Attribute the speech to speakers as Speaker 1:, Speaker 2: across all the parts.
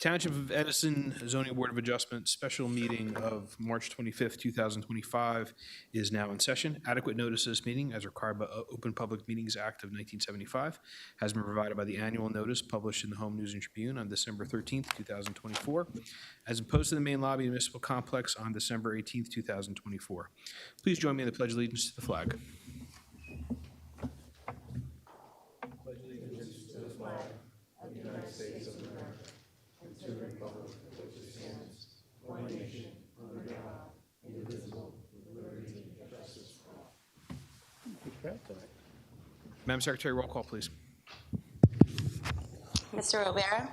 Speaker 1: Township of Edison Zoning Board of Adjustment special meeting of March 25th, 2025 is now in session. Adequate notice of this meeting, as required by Open Public Meetings Act of 1975, has been provided by the annual notice published in the Home News and Tribune on December 13th, 2024, as posted in the main lobby of the municipal complex on December 18th, 2024. Please join me in the Pledge of Allegiance to the flag. Madam Secretary, roll call, please.
Speaker 2: Mr. Rivera?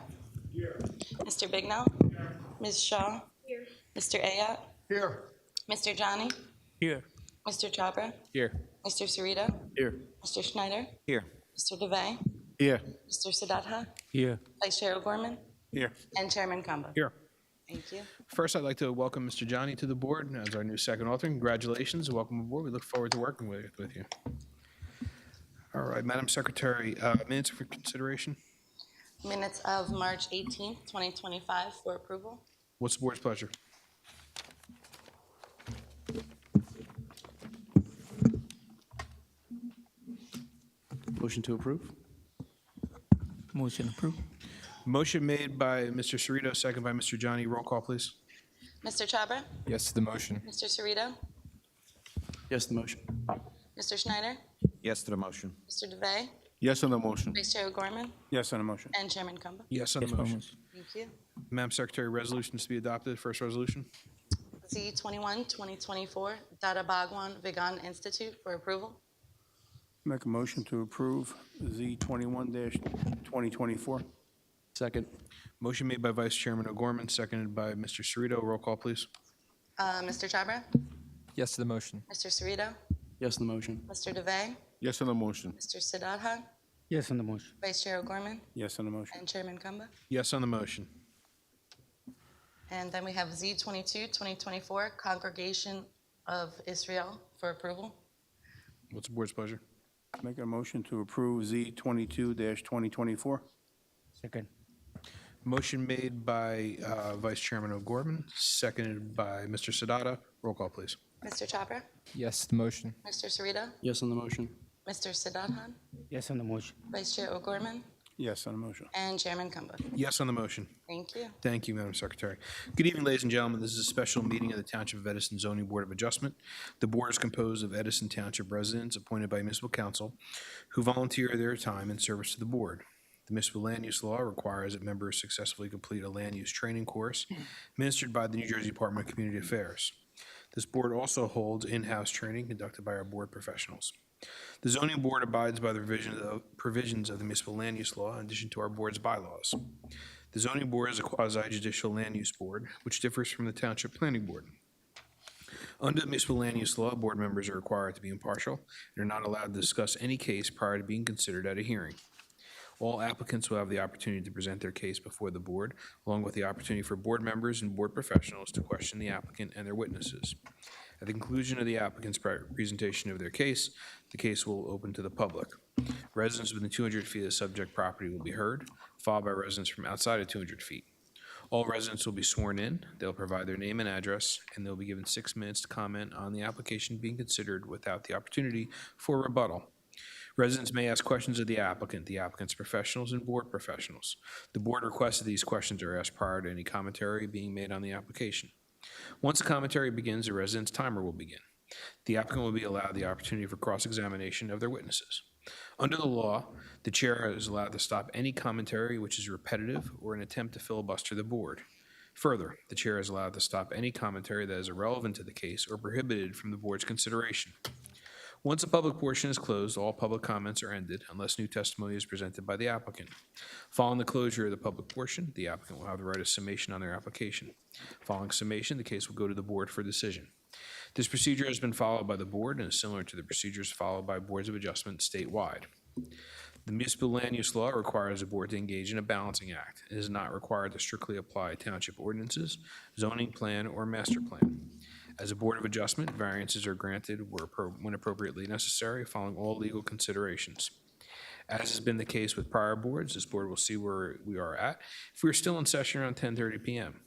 Speaker 2: Here. Mr. Bignell? Here. Ms. Shaw? Here. Mr. Ayotte?
Speaker 3: Here.
Speaker 2: Mr. Johnny?
Speaker 3: Here.
Speaker 2: Mr. Chhabra?
Speaker 1: Here.
Speaker 2: Mr. Cerrito?
Speaker 3: Here.
Speaker 2: Mr. Schneider?
Speaker 3: Here.
Speaker 2: Mr. DeVay?
Speaker 3: Here.
Speaker 2: Mr. Siddhartha?
Speaker 3: Here.
Speaker 2: Vice Chair O'Gorman?
Speaker 3: Here.
Speaker 2: And Chairman Kamba?
Speaker 1: Here.
Speaker 2: Thank you.
Speaker 1: First, I'd like to welcome Mr. Johnny to the board as our new second alternate. Congratulations and welcome aboard. We look forward to working with you. All right, Madam Secretary, minutes for consideration.
Speaker 2: Minutes of March 18th, 2025 for approval.
Speaker 1: What's the board's pleasure?
Speaker 3: Motion to approve. Motion approved.
Speaker 1: Motion made by Mr. Cerrito, second by Mr. Johnny. Roll call, please.
Speaker 2: Mr. Chhabra?
Speaker 4: Yes to the motion.
Speaker 2: Mr. Cerrito?
Speaker 3: Yes to the motion.
Speaker 2: Mr. Schneider?
Speaker 4: Yes to the motion.
Speaker 2: Mr. DeVay?
Speaker 3: Yes on the motion.
Speaker 2: Vice Chair O'Gorman?
Speaker 3: Yes on the motion.
Speaker 2: And Chairman Kamba?
Speaker 1: Yes on the motion.
Speaker 2: Thank you.
Speaker 1: Madam Secretary, resolutions to be adopted. First resolution.
Speaker 2: Z21, 2024, Dada Bhagwan Vigan Institute for approval.
Speaker 5: Make a motion to approve Z21-2024.
Speaker 3: Second.
Speaker 1: Motion made by Vice Chairman O'Gorman, seconded by Mr. Cerrito. Roll call, please.
Speaker 2: Mr. Chhabra?
Speaker 4: Yes to the motion.
Speaker 2: Mr. Cerrito?
Speaker 5: Yes on the motion.
Speaker 2: Mr. DeVay?
Speaker 5: Yes on the motion.
Speaker 2: Mr. Siddhartha?
Speaker 5: Yes on the motion.
Speaker 2: Vice Chair O'Gorman?
Speaker 5: Yes on the motion.
Speaker 2: And Chairman Kamba?
Speaker 1: Yes on the motion.
Speaker 2: And then we have Z22, 2024, Congregation of Israel for approval.
Speaker 1: What's the board's pleasure?
Speaker 5: Make a motion to approve Z22-2024.
Speaker 3: Second.
Speaker 1: Motion made by Vice Chairman O'Gorman, seconded by Mr. Siddhartha. Roll call, please.
Speaker 2: Mr. Chhabra?
Speaker 4: Yes to the motion.
Speaker 2: Mr. Cerrito?
Speaker 5: Yes on the motion.
Speaker 2: Mr. Siddhartha?
Speaker 5: Yes on the motion.
Speaker 2: Vice Chair O'Gorman?
Speaker 5: Yes on the motion.
Speaker 2: And Chairman Kamba?
Speaker 1: Yes on the motion.
Speaker 2: Thank you.
Speaker 1: Thank you, Madam Secretary. Good evening, ladies and gentlemen. This is a special meeting of the Township of Edison Zoning Board of Adjustment. The board is composed of Edison Township residents appointed by municipal council who volunteer their time in service to the board. The municipal land use law requires that members successfully complete a land use training course administered by the New Jersey Department of Community Affairs. This board also holds in-house training conducted by our board professionals. The zoning board abides by the provisions of the municipal land use law in addition to our board's bylaws. The zoning board is a quasi-judicial land use board, which differs from the township planning board. Under the municipal land use law, board members are required to be impartial and are not allowed to discuss any case prior to being considered at a hearing. All applicants will have the opportunity to present their case before the board, along with the opportunity for board members and board professionals to question the applicant and their witnesses. At the conclusion of the applicant's presentation of their case, the case will open to the public. Residents within 200 feet of the subject property will be heard, followed by residents from outside of 200 feet. All residents will be sworn in, they'll provide their name and address, and they'll be given 6 minutes to comment on the application being considered without the opportunity for rebuttal. Residents may ask questions of the applicant's professionals, and board professionals. The board requests that these questions are asked prior to any commentary being made on the application. Once the commentary begins, the resident's timer will begin. The applicant will be allowed the opportunity for cross-examination of their witnesses. Under the law, the chair is allowed to stop any commentary which is repetitive or an attempt to filibuster the board. Further, the chair is allowed to stop any commentary that is irrelevant to the case or prohibited from the board's consideration. Once the public portion is closed, all public comments are ended unless new testimony is presented by the applicant. Following the closure of the public portion, the applicant will have the right of summation on their application. Following summation, the case will go to the board for decision. This procedure has been followed by the board and is similar to the procedures followed by boards of adjustment statewide. The municipal land use law requires the board to engage in a balancing act. It is not required to strictly apply township ordinances, zoning plan, or master plan. As a board of adjustment, variances are granted when appropriately necessary, following all legal considerations. As has been the case with prior boards, this board will see where we are at if we are still in session around 10:30 p.m.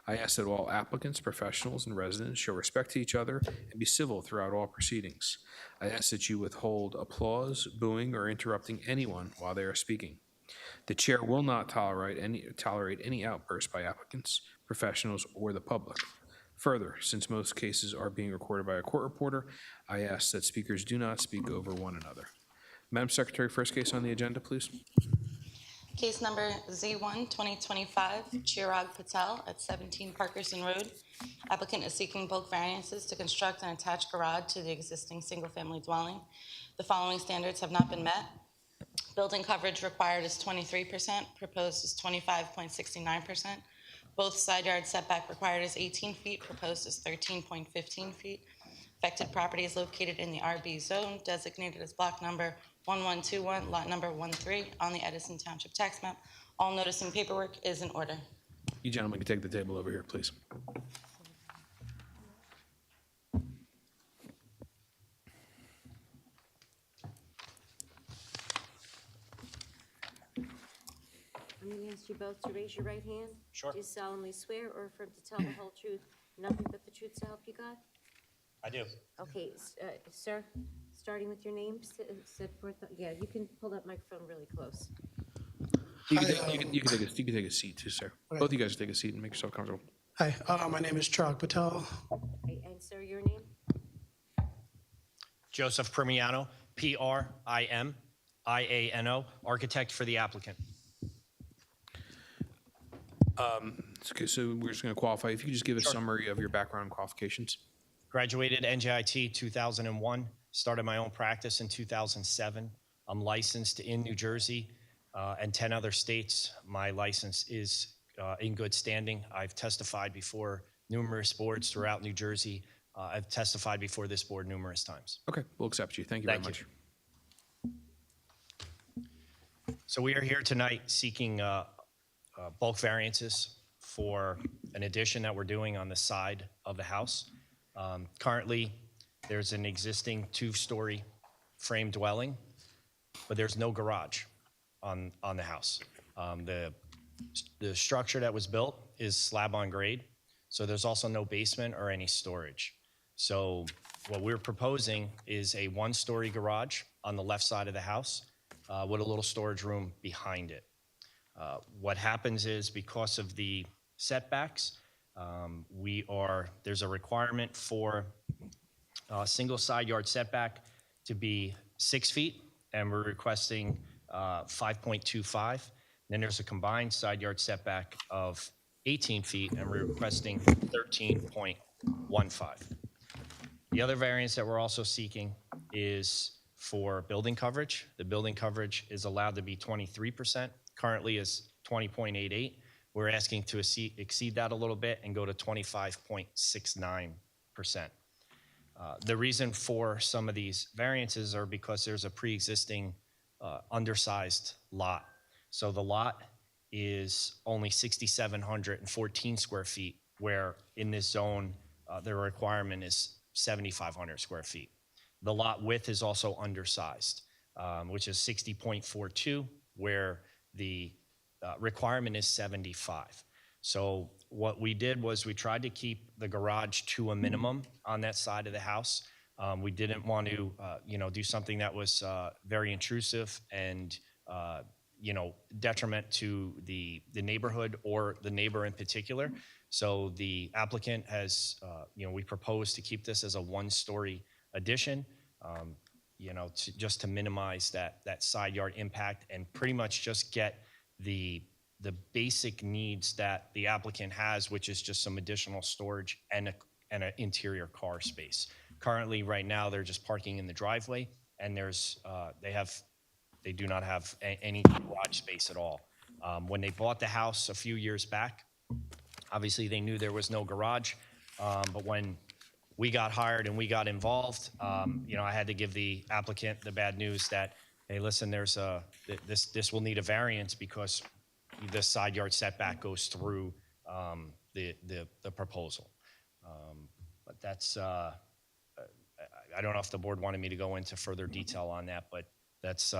Speaker 1: I ask that all applicants, professionals, and residents show respect to each other and be civil throughout all proceedings. I ask that you withhold applause, booing, or interrupting anyone while they are speaking. The chair will not tolerate any outbursts by applicants, professionals, or the public. Further, since most cases are being recorded by a court reporter, I ask that speakers do not speak over one another. Madam Secretary, first case on the agenda, please.
Speaker 2: Case number Z1 2025, Chirag Patel at 17 Parkerson Road. Applicant is seeking bulk variances to construct an attached garage to the existing single-family dwelling. The following standards have not been met. Building coverage required is 23%, proposed is 25.69%. Both side yard setback required is 18 feet, proposed is 13.15 feet. Affected property is located in the RB zone, designated as block number 1121, lot number 13 on the Edison Township tax map. All notice and paperwork is in order.
Speaker 1: You gentlemen can take the table over here, please.
Speaker 6: I'm going to ask you both to raise your right hand.
Speaker 7: Sure.
Speaker 6: Do you solemnly swear or affirm to tell the whole truth, nothing but the truth to help you God?
Speaker 7: I do.
Speaker 6: Okay, sir, starting with your name, set forth, yeah, you can pull that microphone really close.
Speaker 1: You can take a seat too, sir. Both of you guys take a seat and make yourself comfortable.
Speaker 8: Hi, my name is Chirag Patel.
Speaker 6: Okay, and sir, your name?
Speaker 7: Joseph Primiano, Primiano, architect for the applicant.
Speaker 1: Okay, so we're just going to qualify. If you could just give a summary of your background and qualifications.
Speaker 7: Graduated NJIT 2001, started my own practice in 2007. I'm licensed in New Jersey and 10 other states. My license is in good standing. I've testified before numerous boards throughout New Jersey. I've testified before this board numerous times.
Speaker 1: Okay, we'll accept you. Thank you very much.
Speaker 7: So we are here tonight seeking bulk variances for an addition that we're doing on the side of the house. Currently, there's an existing two-story frame dwelling, but there's no garage on the house. The structure that was built is slab on grade, so there's also no basement or any storage. So what we're proposing is a one-story garage on the left side of the house with a little storage room behind it. What happens is, because of the setbacks, there's a requirement for a single side yard setback to be 6 feet, and we're requesting 5.25. Then there's a combined side yard setback of 18 feet, and we're requesting 13.15. The other variance that we're also seeking is for building coverage. The building coverage is allowed to be 23%, currently is 20.88. We're asking to exceed that a little bit and go to 25.69%. The reason for some of these variances are because there's a pre-existing undersized lot. So the lot is only 6,714 square feet, where in this zone, the requirement is 7,500 square feet. The lot width is also undersized, which is 60.42, where the requirement is 75. So what we did was we tried to keep the garage to a minimum on that side of the house. We didn't want to, do something that was very intrusive and, detriment to the neighborhood or the neighbor in particular. So the applicant has, we propose to keep this as a one-story addition, just to minimize that side yard impact and pretty much just get the basic needs that the applicant has, which is just some additional storage and an interior car space. Currently, right now, they're just parking in the driveway, and they do not have any garage space at all. When they bought the house a few years back, obviously they knew there was no garage, but when we got hired and we got involved, I had to give the applicant the bad news that hey, listen, there's this will need a variance because the side yard setback goes through the proposal. But that's, I don't know if the board wanted me to go into further detail on that, but that's,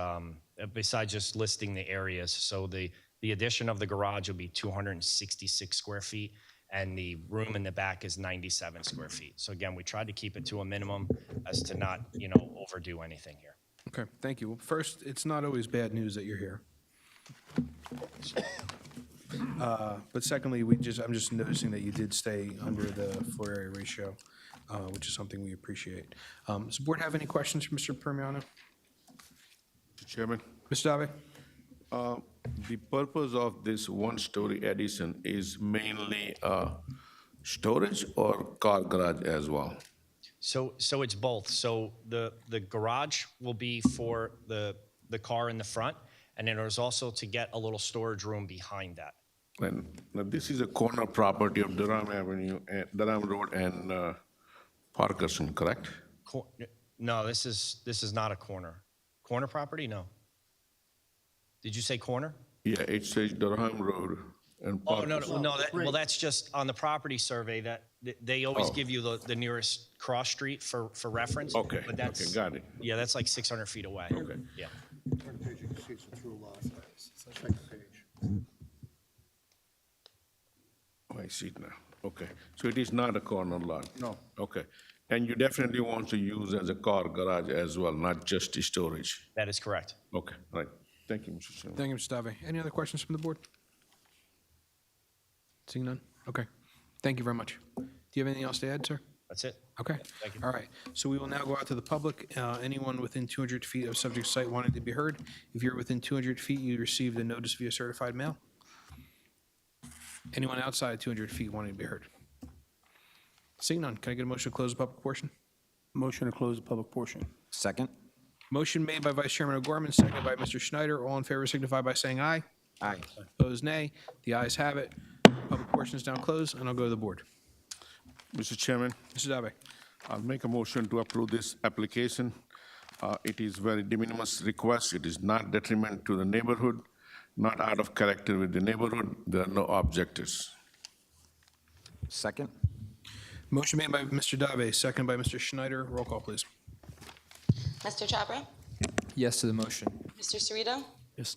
Speaker 7: besides just listing the areas. So the addition of the garage will be 266 square feet, and the room in the back is 97 square feet. So again, we tried to keep it to a minimum as to not, overdo anything here.
Speaker 1: Okay, thank you. Well, first, it's not always bad news that you're here. But secondly, I'm just noticing that you did stay under the floor area ratio, which is something we appreciate. Does the board have any questions for Mr. Permiano?
Speaker 9: Mr. Chairman,
Speaker 1: Mr. Dave?
Speaker 9: the purpose of this one-story addition is mainly storage or car garage as well?
Speaker 7: So it's both. So the garage will be for the car in the front, and then there's also to get a little storage room behind that.
Speaker 9: And now this is a corner property of Durham Avenue, Durham Road and Parkerson, correct?
Speaker 7: No, this is not a corner. Corner property? No. Did you say corner?
Speaker 9: Yeah, it says Durham Road and
Speaker 7: Oh, no,
Speaker 9: Parkerson.
Speaker 7: well, that's just on the property survey that they always
Speaker 9: Oh.
Speaker 7: give you the nearest cross street for reference.
Speaker 9: Okay,
Speaker 7: But that's,
Speaker 9: okay, got it.
Speaker 7: yeah, that's like 600 feet away.
Speaker 9: Okay.
Speaker 7: Yeah.
Speaker 9: Oh, I see it now. Okay, so it is not a corner lot?
Speaker 5: No.
Speaker 9: Okay, and you definitely want to use as a car garage as well, not just storage?
Speaker 7: That is correct.
Speaker 9: Okay, right. Thank you, Mr. Chairman.
Speaker 1: Thank you, Mr. Dave. Any other questions from the board? Seeing none? Okay. Thank you very much. Do you have anything else to add, sir?
Speaker 7: That's it.
Speaker 1: Okay.
Speaker 7: Thank you.
Speaker 1: All right. So we will now go out to the public. Anyone within 200 feet of subject site wanting to be heard? If you're within 200 feet, you received a notice via certified mail. Anyone outside 200 feet wanting to be heard? Seeing none, can I get a motion to close the public portion?
Speaker 5: Motion to close the public portion.
Speaker 4: Second?
Speaker 1: Motion made by Vice Chairman O'Gorman, seconded by Mr. Schneider. All in favor signify by saying aye.
Speaker 4: Aye.
Speaker 1: Opposed, nay. The ayes have it. Public portion is now closed, and I'll go to the board.
Speaker 9: Mr. Chairman,
Speaker 1: Mr. Dave.
Speaker 9: I'll make a motion to approve this application. It is very de minimis request. It is not detriment to the neighborhood, not out of character with the neighborhood. There are no objectors.
Speaker 4: Second?
Speaker 1: Motion made by Mr. Dave, seconded by Mr. Schneider. Roll call, please.
Speaker 2: Mr. Chopra?
Speaker 4: Yes to the motion.
Speaker 2: Mr. Cerrito?
Speaker 5: Yes,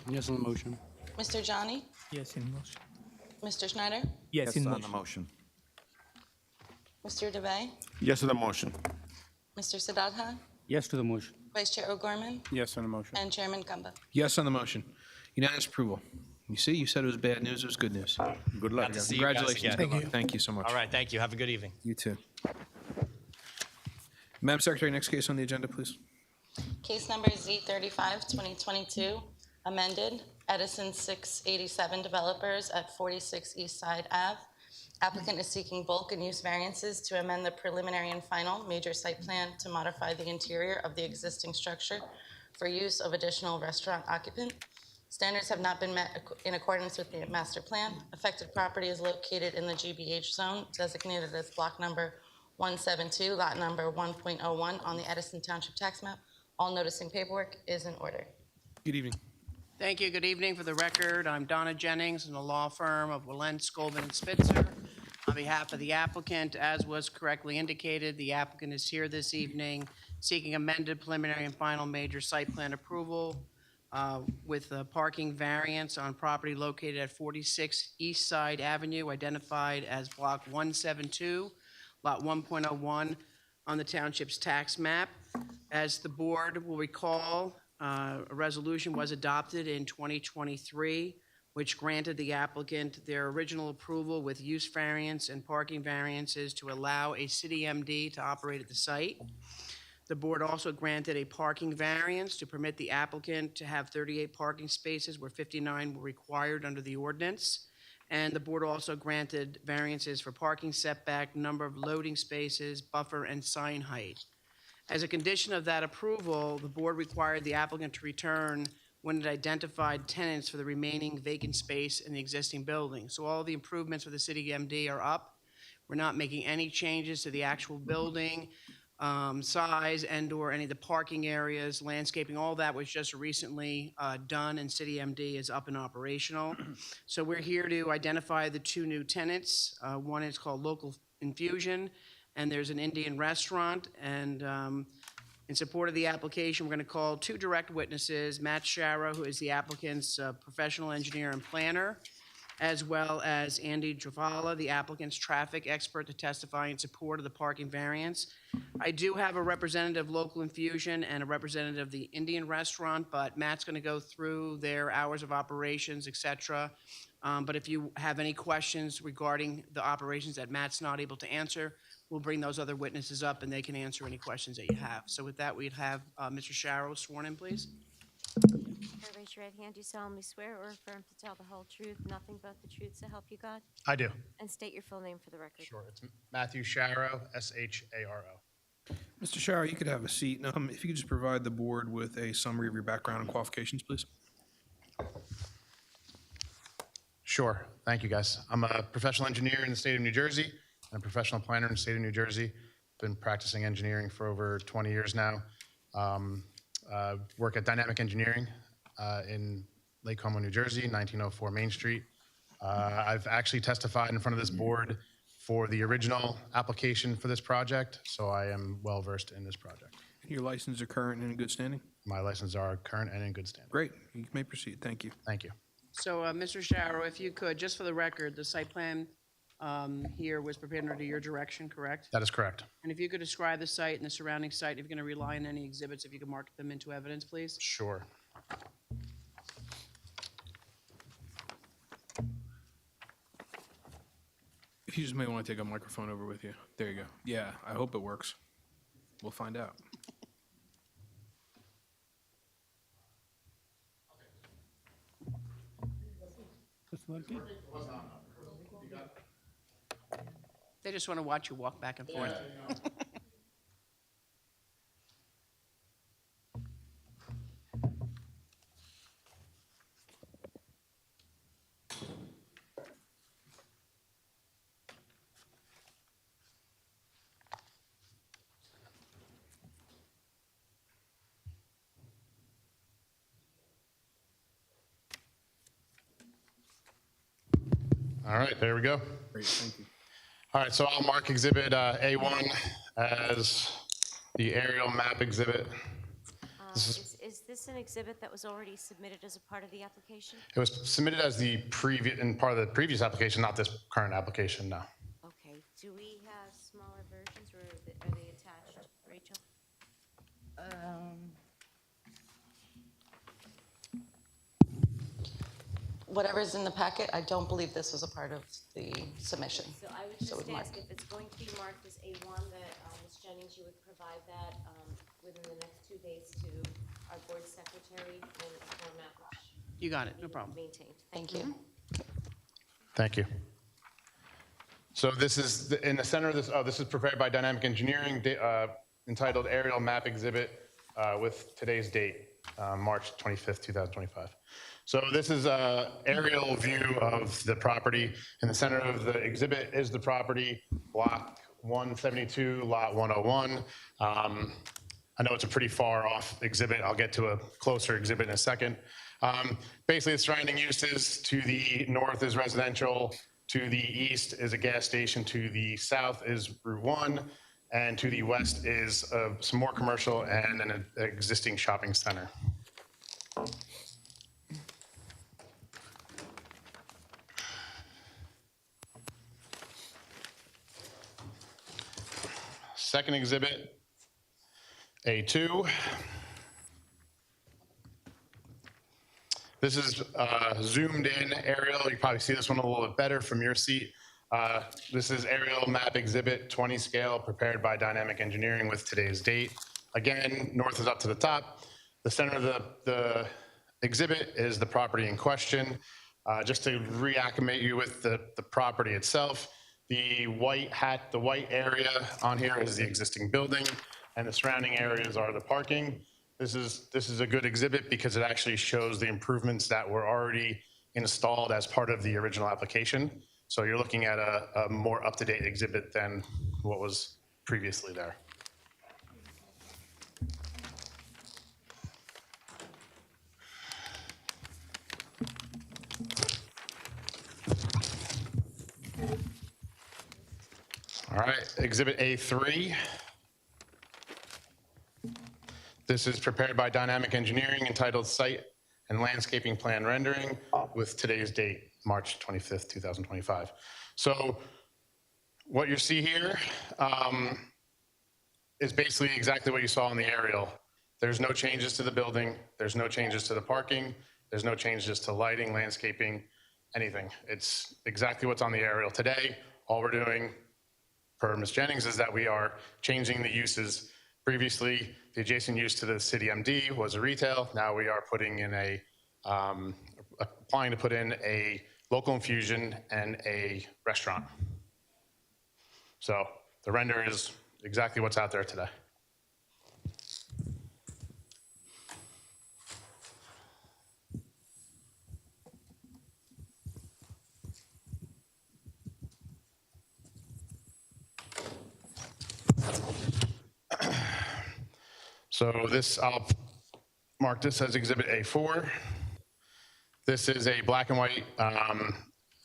Speaker 5: yes on the motion.
Speaker 2: Mr. Johnny?
Speaker 10: Yes, in motion.
Speaker 2: Mr. Schneider?
Speaker 10: Yes, in
Speaker 4: on
Speaker 10: motion.
Speaker 4: the motion.
Speaker 2: Mr. DeVay?
Speaker 9: Yes to the motion.
Speaker 2: Mr. Siddhartha?
Speaker 5: Yes to the motion.
Speaker 2: Vice Chair O'Gorman?
Speaker 5: Yes on the motion.
Speaker 2: And Chairman Gamba?
Speaker 1: Yes on the motion. Unanimous approval. You see, you said it was bad news, it was good news.
Speaker 9: Good luck.
Speaker 7: Glad to see you guys
Speaker 1: Congratulations.
Speaker 7: again.
Speaker 1: Good luck. Thank you so much.
Speaker 7: All right, thank you. Have a good evening.
Speaker 1: You too. Madam Secretary, next case on the agenda, please.
Speaker 2: Case number Z35, 2022, amended, Edison 687 developers at 46 East Side Ave. Applicant is seeking bulk and use variances to amend the preliminary and final major site plan to modify the interior of the existing structure for use of additional restaurant occupant. Standards have not been met in accordance with the master plan. Affected property is located in the GBH zone designated as block number 172, lot number 1.01 on the Edison Township tax map. All noticing paperwork is in order.
Speaker 1: Good evening.
Speaker 11: Thank you. Good evening. For the record, I'm Donna Jennings in the law firm of Walent, Skolben, and Spitzer. On behalf of the applicant, as was correctly indicated, the applicant is here this evening seeking amended preliminary and final major site plan approval with a parking variance on property located at 46 East Side Avenue, identified as Block 172, Lot 1.01 on the township's tax map. As the board will recall, a resolution was adopted in 2023, which granted the applicant their original approval with use variance and parking variances to allow a city MD to operate at the site. The board also granted a parking variance to permit the applicant to have 38 parking spaces where 59 were required under the ordinance. And the board also granted variances for parking setback, number of loading spaces, buffer, and sign height. As a condition of that approval, the board required the applicant to return when it identified tenants for the remaining vacant space in the existing building. So all the improvements for the city MD are up. We're not making any changes to the actual building. size and/or any of the parking areas, landscaping, all that was just recently done, and City MD is up and operational. So we're here to identify the two new tenants. One is called Local Infusion, and there's an Indian restaurant. And in support of the application, we're going to call two direct witnesses, Matt Sharrow, who is the applicant's professional engineer and planner, as well as Andy Dravala, the applicant's traffic expert, to testify in support of the parking variance. I do have a representative of Local Infusion and a representative of the Indian restaurant, but Matt's going to go through their hours of operations, et cetera. But if you have any questions regarding the operations that Matt's not able to answer, we'll bring those other witnesses up and they can answer any questions that you have. So with that, we'd have Mr. Sharrow sworn in, please.
Speaker 6: Raise your right hand. Do you solemnly swear or affirm to tell the whole truth, nothing but the truth, so help you God?
Speaker 10: I do.
Speaker 6: And state your full name for the record.
Speaker 10: Sure. It's Matthew Sharrow, S-H-A-R-O.
Speaker 1: Mr. Shower, you could have a seat. If you could just provide the board with a summary of your background and qualifications, please.
Speaker 10: Sure. Thank you, guys. I'm a professional engineer in the state of New Jersey and a professional planner in the state of New Jersey. Been practicing engineering for over 20 years now. Work at Dynamic Engineering in Lake Como, New Jersey, 1904 Main Street. I've actually testified in front of this board for the original application for this project, so I am well versed in this project.
Speaker 1: Your licenses are current and in good standing?
Speaker 10: My licenses are current and in good standing.
Speaker 1: Great. You may proceed. Thank you.
Speaker 10: Thank you.
Speaker 11: So, Mr. Sharrow, if you could, just for the record, the site plan here was prepared under your direction, correct?
Speaker 10: That is correct.
Speaker 11: And if you could describe the site and the surrounding site, if you're going to rely on any exhibits, if you could mark them into evidence, please.
Speaker 10: Sure.
Speaker 1: If you just may want to take a microphone over with you. There you go. Yeah, I hope it works. We'll find out.
Speaker 11: They just want to watch you walk back and forth.
Speaker 10: All right, there we go.
Speaker 1: Great, thank you.
Speaker 10: All right, so I'll mark exhibit A1 as the aerial map exhibit.
Speaker 6: Is this an exhibit that was already submitted as a part of the application?
Speaker 10: It was submitted as the previous, in part of the previous application, not this current application, no.
Speaker 6: Okay. Do we have smaller versions, or are they attached, Rachel?
Speaker 2: Whatever's in the packet, I don't believe this was a part of the submission.
Speaker 6: So I would
Speaker 2: So
Speaker 6: just
Speaker 2: we'd mark.
Speaker 6: ask if it's going to be marked as A1, that Ms. Jennings, you would provide that within the next 2 days to our board secretary in a format which
Speaker 11: You got it, no problem.
Speaker 6: maintained.
Speaker 2: Thank you.
Speaker 10: Thank you. So this is, in the center of this, this is prepared by Dynamic Engineering, entitled Aerial Map Exhibit with today's date, March 25th, 2025. So this is an aerial view of the property. In the center of the exhibit is the property, block 172, lot 101. I know it's a pretty far off exhibit. I'll get to a closer exhibit in a second. Basically, the surrounding uses: to the north is residential, to the east is a gas station, to the south is Route 1, and to the west is some more commercial and an existing shopping center. Second exhibit, A2. This is zoomed in aerial. You can probably see this one a little bit better from your seat. This is aerial map exhibit 20 scale, prepared by Dynamic Engineering with today's date. Again, north is up to the top. The center of the exhibit is the property in question. Just to reacclimate you with the property itself, the white area on here is the existing building, and the surrounding areas are the parking. This is a good exhibit because it actually shows the improvements that were already installed as part of the original application. So you're looking at a more up-to-date exhibit than what was previously there. right, Exhibit A3. This is prepared by Dynamic Engineering entitled Site and Landscaping Plan Rendering with today's date, March 25th, 2025. So what you see here is basically exactly what you saw on the aerial. There's no changes to the building. There's no changes to the parking. There's no changes to lighting, landscaping, anything. It's exactly what's on the aerial today. All we're doing, per Ms. Jennings, is that we are changing the uses. Previously, the adjacent use to the city MD was a retail. Now we are putting in applying to put in a local infusion and a restaurant. So the render is exactly what's out there today. So this, I'll mark this as Exhibit A4. This is a black and white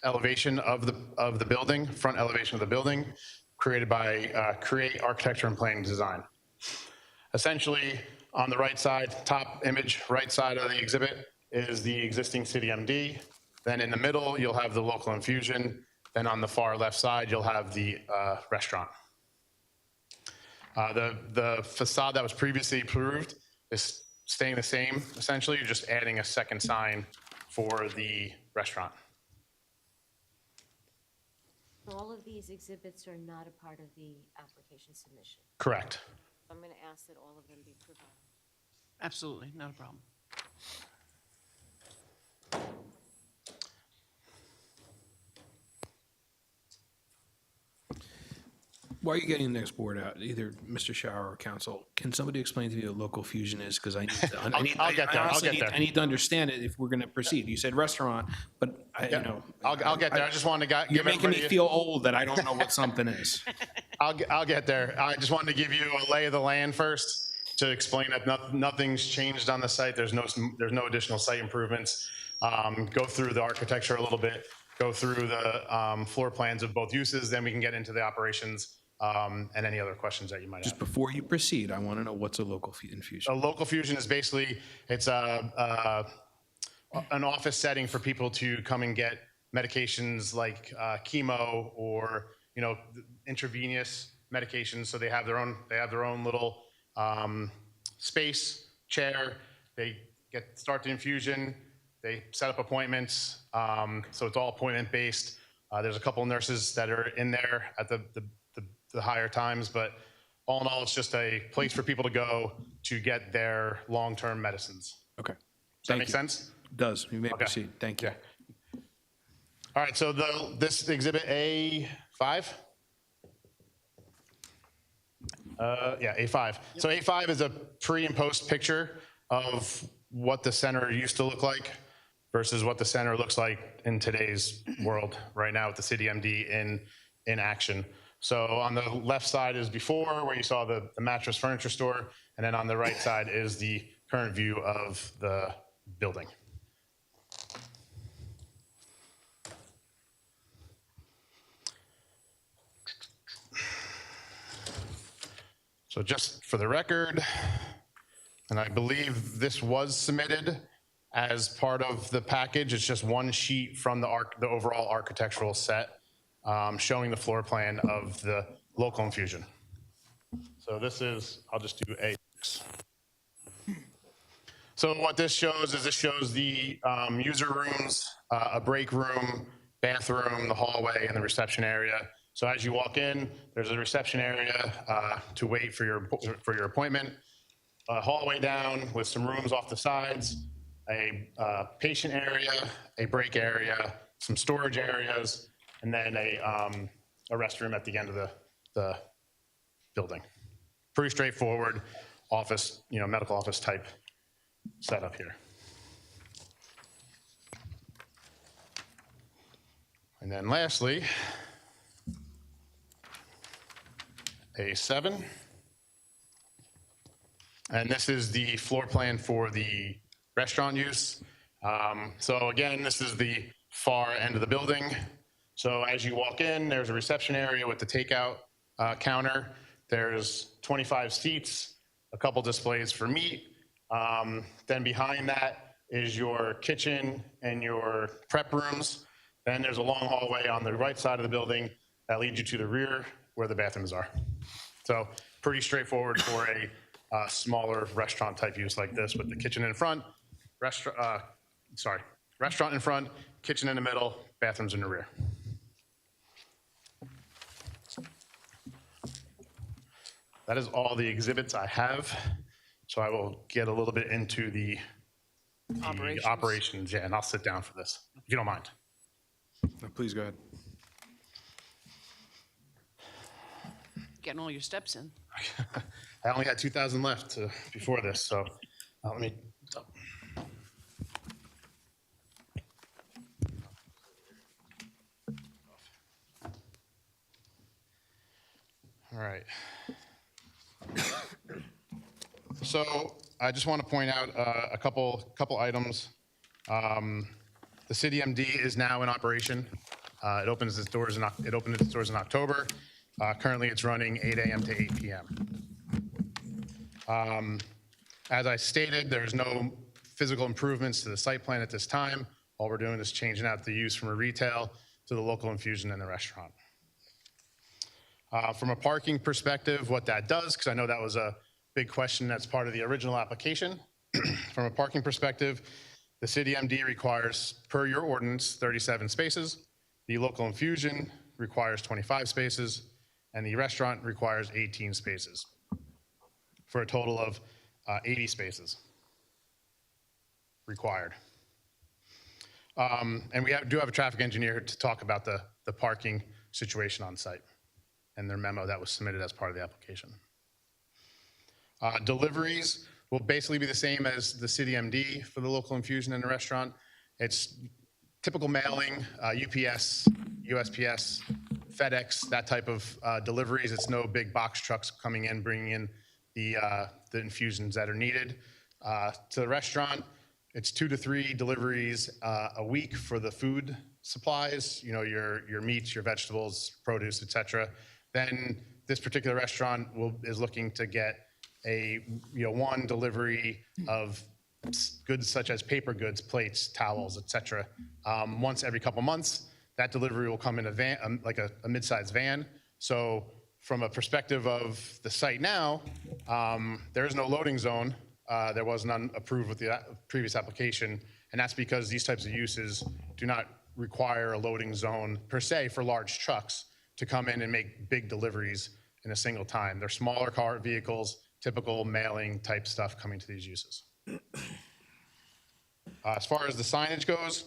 Speaker 10: elevation of the building, front elevation of the building, created by Create Architecture and Planning Design. Essentially, on the right side, top image, right side of the exhibit is the existing city MD. Then in the middle, you'll have the local infusion. Then on the far left side, you'll have the restaurant. The facade that was previously approved is staying the same. Essentially, you're just adding a second sign for the restaurant.
Speaker 6: All of these exhibits are not a part of the application submission.
Speaker 10: Correct.
Speaker 6: I'm going to ask that all of them be provided.
Speaker 11: Absolutely, not a problem.
Speaker 1: While you're getting the next board out, either Mr. Shower or council, can somebody explain to me what local fusion is? Because I need to,
Speaker 10: I'll get there. I'll get there.
Speaker 1: I need to understand it if we're going to proceed. You said restaurant, but
Speaker 10: I'll get there. I just wanted to
Speaker 1: you're
Speaker 10: give
Speaker 1: making me
Speaker 10: everybody-
Speaker 1: feel old that I don't know what something is.
Speaker 10: I'll get there. I just wanted to give you a lay of the land first to explain that nothing's changed on the site. There's no additional site improvements. Go through the architecture a little bit. Go through the floor plans of both uses. Then we can get into the operations and any other questions that you might have.
Speaker 1: Just before you proceed, I want to know what's a local infusion.
Speaker 10: A local fusion is basically, it's an office setting for people to come and get medications like chemo or intravenous medications. So they have their own little space, chair. They start the infusion. They set up appointments. So it's all appointment based. There's a couple of nurses that are in there at the higher times, but all in all, it's just a place for people to go to get their long-term medicines.
Speaker 1: Okay.
Speaker 10: Does that make sense?
Speaker 1: It does. You may proceed. Thank you.
Speaker 10: All right, so this exhibit A5? A5. So A5 is a pre and post picture of what the center used to look like versus what the center looks like in today's world right now with the city MD in action. So on the left side is before, where you saw the mattress furniture store, and then on the right side is the current view of the building. So just for the record, and I believe this was submitted as part of the package, it's just one sheet from the overall architectural set showing the floor plan of the local infusion. So this is, I'll just do A6. So what this shows is the user rooms, a break room, bathroom, the hallway, and the reception area. So as you walk in, there's a reception area to wait for your appointment, a hallway down with some rooms off the sides, a patient area, a break area, some storage areas, and then a restroom at the end of the building. Pretty straightforward office, medical office type setup here. And then lastly, A7. And this is the floor plan for the restaurant use. So again, this is the far end of the building. So as you walk in, there's a reception area with the takeout counter. There's 25 seats, a couple displays for meat. Then behind that is your kitchen and your prep rooms. Then there's a long hallway on the right side of the building that leads you to the rear where the bathrooms are. So pretty straightforward for a smaller restaurant type use like this, with the kitchen in front, restaurant in front, kitchen in the middle, bathrooms in the rear. That is all the exhibits I have. So I will get a little bit into the operations, yeah, and I'll sit down for this, if you don't mind.
Speaker 1: No, please go ahead.
Speaker 11: Getting all your steps in.
Speaker 10: I only had 2,000 left before this, so let me. All right. So I just want to point out a couple items. The City MD is now in operation. It opened its doors in October. Currently, it's running 8 a.m. to 8 p.m. As I stated, there's no physical improvements to the site plan at this time. All we're doing is changing out the use from a retail to the local infusion and the restaurant. From a parking perspective, what that does, because I know that was a big question that's part of the original application. From a parking perspective, the City MD requires, per your ordinance, 37 spaces. The local infusion requires 25 spaces, and the restaurant requires 18 spaces, for a total of 80 spaces required. And we do have a traffic engineer to talk about the parking situation on site and their memo that was submitted as part of the application. Deliveries will basically be the same as the City MD for the local infusion and the restaurant. It's typical mailing, UPS, USPS, FedEx, that type of deliveries. It's no big box trucks coming in, bringing in the infusions that are needed. To the restaurant, it's 2 to 3 deliveries a week for the food supplies, you know, your meats, your vegetables, produce, et cetera. Then this particular restaurant is looking to get one delivery of goods such as paper goods, plates, towels, et cetera. Once every couple months, that delivery will come in a van, like a mid-sized van. So from a perspective of the site now, there is no loading zone. There was none approved with the previous application, and that's because these types of uses do not require a loading zone per se for large trucks to come in and make big deliveries in a single time. They're smaller car vehicles, typical mailing type stuff coming to these uses. As far as the signage goes,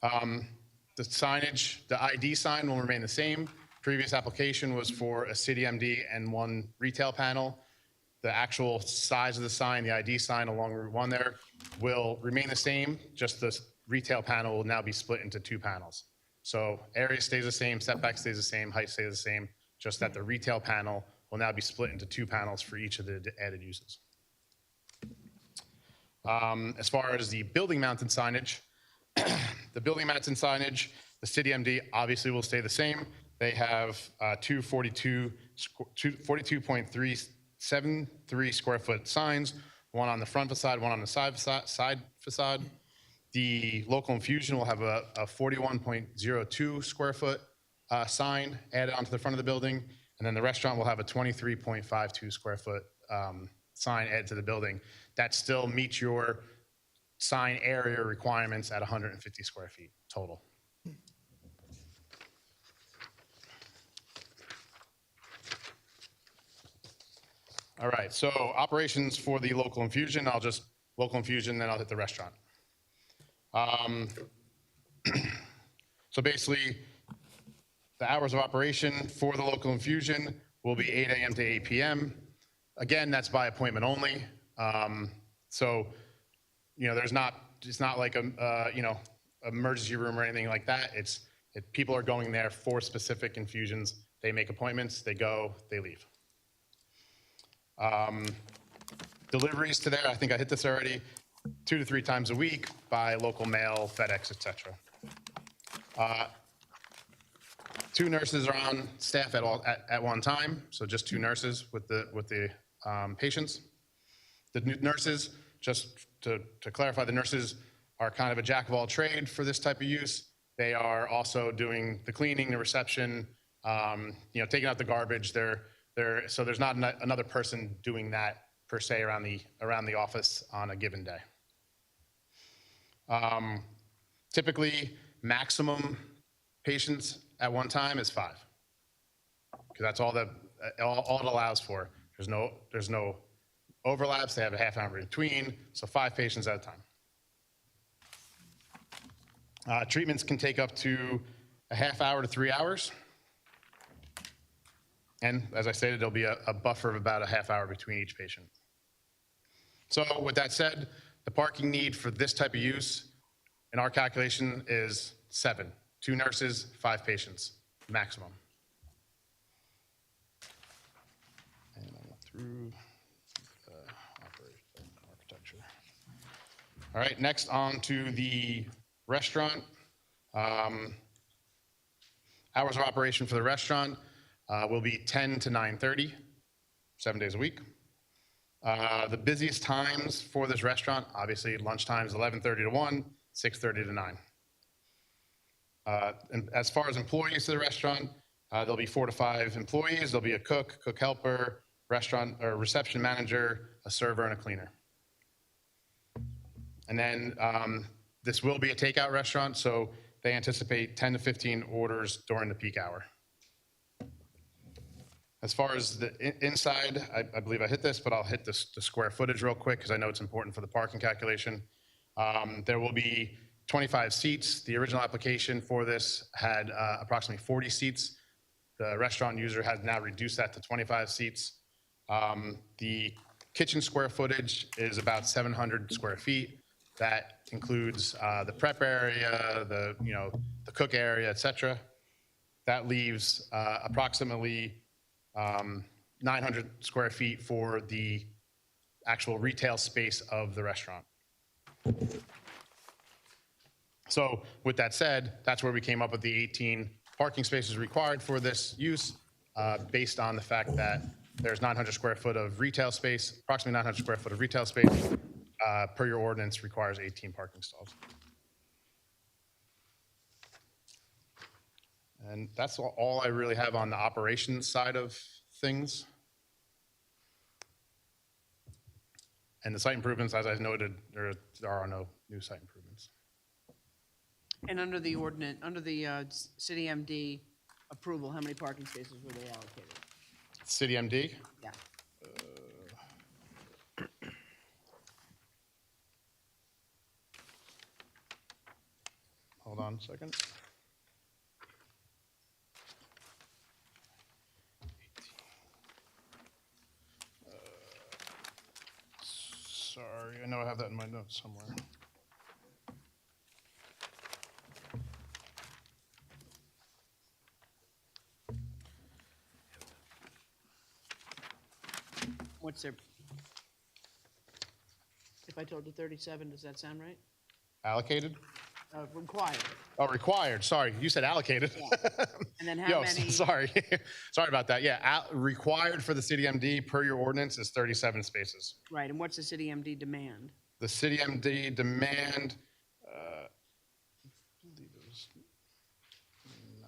Speaker 10: the ID sign will remain the same. Previous application was for a City MD and 1 retail panel. The actual size of the sign, the ID sign along Route 1 there, will remain the same, just the retail panel will now be split into 2 panels. So area stays the same, setback stays the same, height stays the same, just that the retail panel will now be split into 2 panels for each of the added uses. As far as the building mounted signage, the City MD obviously will stay the same. They have 42.373 square foot signs, one on the front facade, one on the side facade. The local infusion will have a 41.02 square foot sign added onto the front of the building. And then the restaurant will have a 23.52 square foot sign added to the building. That still meets your sign area requirements at 150 square feet total. All right, so operations for the local infusion, local infusion, then I'll hit the restaurant. So basically, the hours of operation for the local infusion will be 8 a.m. to 8 p.m. Again, that's by appointment only. So, you know, it's not like a, emergency room or anything like that. People are going there for specific infusions. They make appointments, they go, they leave. Deliveries to there, I think I hit this already, 2 to 3 times a week by local mail, FedEx, et cetera. 2 nurses are on staff at one time, so just 2 nurses with the patients. The nurses, just to clarify, the nurses are kind of a jack of all trade for this type of use. They are also doing the cleaning, the reception, taking out the garbage. So there's not another person doing that per se around the office on a given day. Typically, maximum patients at one time is 5, because that's all it allows for. There's no overlaps. They have a half hour in between, so 5 patients at a time. Treatments can take up to a half hour to 3 hours. And as I stated, there'll be a buffer of about a half hour between each patient. So with that said, the parking need for this type of use in our calculation is 7. 2 nurses, 5 patients, maximum. And I went through the architecture. All right, next on to the restaurant. Hours of operation for the restaurant will be 10 to 9:30, 7 days a week. The busiest times for this restaurant, obviously lunchtime is 11:30 to 1, 6:30 to 9. And as far as employees to the restaurant, there'll be 4 to 5 employees. There'll be a cook helper, restaurant or reception manager, a server, and a cleaner. And then this will be a takeout restaurant, so they anticipate 10 to 15 orders during the peak hour. As far as the inside, I believe I hit this, but I'll hit the square footage real quick because I know it's important for the parking calculation. There will be 25 seats. The original application for this had approximately 40 seats. The restaurant user has now reduced that to 25 seats. The kitchen square footage is about 700 square feet. That includes the prep area, the cook area, etc. That leaves approximately 900 square feet for the actual retail space of the restaurant. So with that said, that's where we came up with the 18 parking spaces required for this use, based on the fact that there's 900 square foot of retail space, approximately 900 square foot of retail space, per your ordinance requires 18 parking stalls. And that's all I really have on the operations side of things. And the site improvements, as I noted, there are no new site improvements.
Speaker 11: And under the ordinance, under the city MD approval, how many parking spaces were they allocated?
Speaker 10: City MD?
Speaker 11: Yeah.
Speaker 10: Hold on a second. Sorry, I know I have that in my notes somewhere.
Speaker 11: What's their, if I told you 37, does that sound right?
Speaker 10: Allocated?
Speaker 11: Required.
Speaker 10: Oh, required, sorry, you said allocated.
Speaker 11: And then how
Speaker 10: Yo,
Speaker 11: many?
Speaker 10: sorry, sorry about that. Yeah, required for the city MD per your ordinance is 37 spaces.
Speaker 11: Right, and what's the city MD demand?
Speaker 10: The city MD demand, I believe it was 9.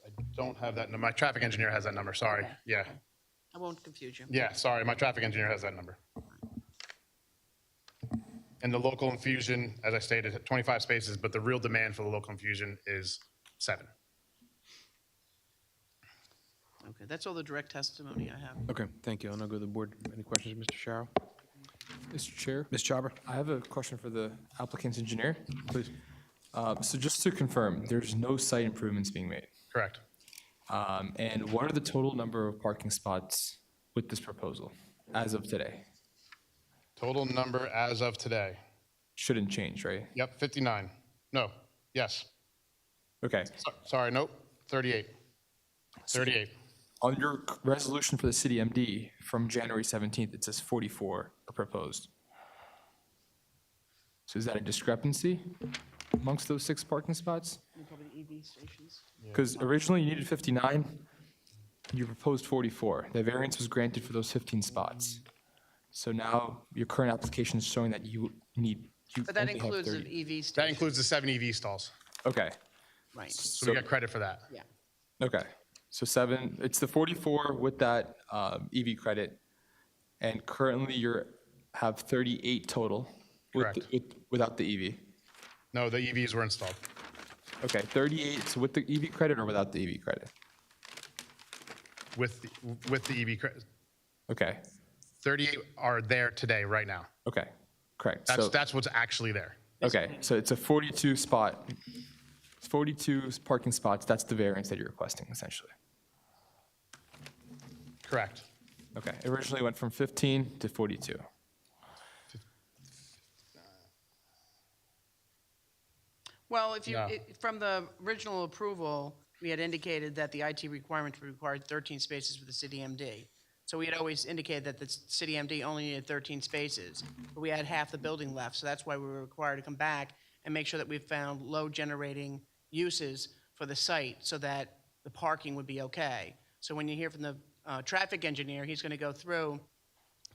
Speaker 10: I don't have that number. My traffic engineer has that number, sorry.
Speaker 11: Okay.
Speaker 10: Yeah,
Speaker 11: I won't confuse you.
Speaker 10: yeah, sorry, my traffic engineer has that number. And the local infusion, as I stated, 25 spaces, but the real demand for the local infusion is 7.
Speaker 11: Okay, that's all the direct testimony I have.
Speaker 1: Okay, thank you. I'll now go to the board. Any questions, Mr. Sharrow?
Speaker 4: Mr. Chair,
Speaker 1: Ms. Chhabra?
Speaker 4: I have a question for the applicant's engineer.
Speaker 1: Please.
Speaker 4: So just to confirm, there's no site improvements being made.
Speaker 10: Correct.
Speaker 4: And what are the total number of parking spots with this proposal as of today?
Speaker 10: Total number as of today.
Speaker 4: Shouldn't change, right?
Speaker 10: Yep, 59. No, yes.
Speaker 4: Okay.
Speaker 10: Sorry, nope, 38. 38.
Speaker 4: On your resolution for the city MD from January 17th, it says 44 are proposed. So is that a discrepancy? amongst those 6 parking spots?
Speaker 11: Probably the EV stations.
Speaker 4: Because originally you needed 59, you proposed 44. The variance was granted for those 15 spots. So now your current application is showing that you
Speaker 11: But that
Speaker 4: only have
Speaker 11: includes
Speaker 4: 30.
Speaker 11: the EV
Speaker 10: That
Speaker 11: station.
Speaker 10: includes the 7 EV stalls.
Speaker 4: Okay,
Speaker 11: Right,
Speaker 10: So we get credit for that.
Speaker 11: yeah.
Speaker 4: okay. So 7, it's the 44 with that EV credit. And currently have 38 total
Speaker 10: Correct.
Speaker 4: without the EV.
Speaker 10: No, the EVs were installed.
Speaker 4: Okay, 38 so with the EV credit or without the EV credit?
Speaker 10: With the EV credit.
Speaker 4: Okay,
Speaker 10: 38 are there today, right now.
Speaker 4: okay, correct.
Speaker 10: That's what's actually there.
Speaker 4: Okay, so it's a 42 parking spots, that's the variance that you're requesting essentially.
Speaker 10: Correct.
Speaker 4: Okay, it originally went from 15 to 42.
Speaker 11: Well, if you,
Speaker 10: Yeah.
Speaker 11: from the original approval, we had indicated that the IT requirement required 13 spaces for the city MD. So we had always indicated that the city MD only needed 13 spaces, but we had half the building left, so that's why we were required to come back and make sure that we found low-generating uses for the site so that the parking would be okay. So when you hear from the traffic engineer, he's gonna go through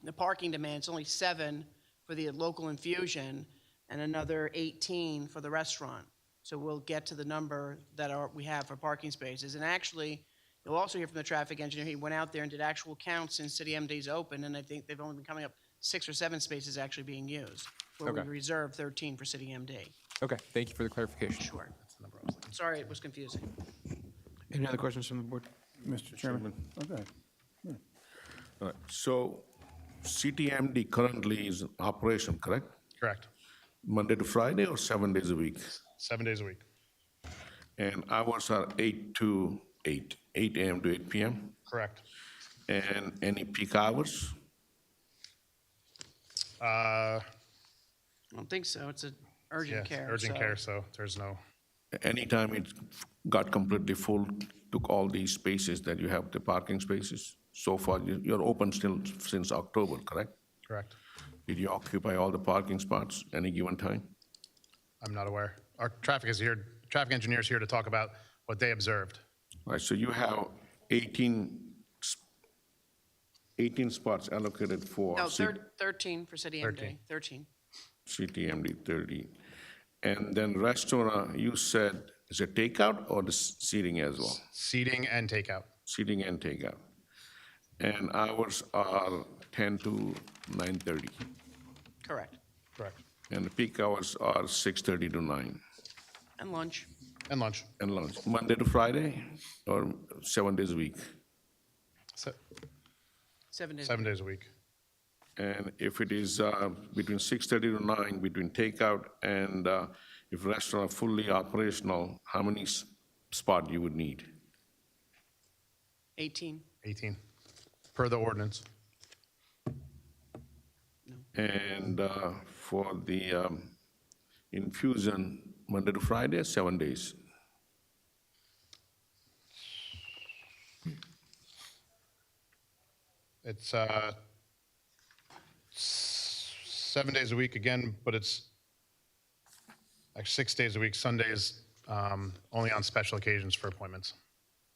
Speaker 11: the parking demands, only 7 for the local infusion and another 18 for the restaurant. So we'll get to the number that we have for parking spaces. And actually, you'll also hear from the traffic engineer, he went out there and did actual counts since City MD's open, and I think they've only been coming up 6 or 7 spaces actually being used, where we
Speaker 4: Okay.
Speaker 11: reserved 13 for City MD.
Speaker 4: Okay, thank you for the clarification.
Speaker 11: Sure. Sorry, it was confusing.
Speaker 1: Any other questions from the board?
Speaker 5: Mr. Chairman. Okay.
Speaker 9: All right, so CTMD currently is in operation, correct?
Speaker 10: Correct.
Speaker 9: Monday to Friday or 7 days a week?
Speaker 10: 7 days a week.
Speaker 9: And hours are 8 to 8, 8 AM to 8 PM?
Speaker 10: Correct.
Speaker 9: And any peak hours?
Speaker 10: Uh,
Speaker 11: I don't think so. It's an
Speaker 10: yeah,
Speaker 11: urgent care.
Speaker 10: urgent
Speaker 11: so-
Speaker 10: care, so there's no,
Speaker 9: Anytime it got completely full, took all these spaces that you have, the parking spaces? So far, you're open still since October, correct?
Speaker 10: correct.
Speaker 9: Did you occupy all the parking spots any given time?
Speaker 10: I'm not aware. Our traffic engineer is here to talk about what they observed.
Speaker 9: All right, so you have 18 spots allocated for
Speaker 11: No, 13 for City MD, 13.
Speaker 9: CTMD 30. And then restaurant, you said, is it takeout or the seating as well?
Speaker 10: Seating and takeout.
Speaker 9: Seating and takeout. And hours are 10 to 9:30.
Speaker 11: Correct.
Speaker 10: Correct.
Speaker 9: And the peak hours are 6:30 to 9.
Speaker 11: And lunch.
Speaker 10: And lunch.
Speaker 9: And lunch, Monday to Friday or 7 days a week?
Speaker 10: Se-
Speaker 11: 7 days.
Speaker 10: 7 days a week.
Speaker 9: And if it is between 6:30 to 9, between takeout and if restaurant fully operational, how many spot you would need?
Speaker 11: 18.
Speaker 10: 18, per the ordinance.
Speaker 9: And for the infusion, Monday to Friday, 7 days?
Speaker 10: It's 7 days a week again, but it's like 6 days a week, Sundays only on special occasions for appointments,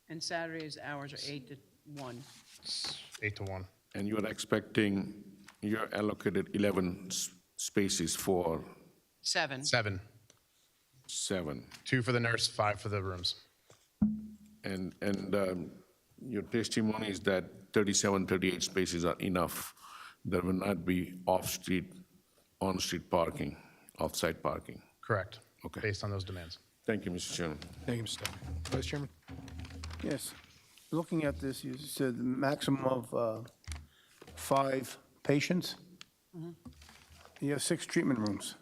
Speaker 11: And Saturdays, hours are 8 to 1.
Speaker 10: 8 to 1.
Speaker 9: And you are expecting, you're allocated 11 spaces for
Speaker 11: 7.
Speaker 10: 7,
Speaker 9: 7.
Speaker 10: 2 for the nurse, 5 for the rooms.
Speaker 9: And your testimony is that 37, 38 spaces are enough. There will not be off-street, on-street parking, off-site parking.
Speaker 10: Correct.
Speaker 9: Okay.
Speaker 10: Based on those demands.
Speaker 9: Thank you, Mr. Chairman.
Speaker 1: Thank you, Mr. Stein. Vice Chairman?
Speaker 5: Yes. Looking at this, you said maximum of 5 patients. You have 6 treatment rooms.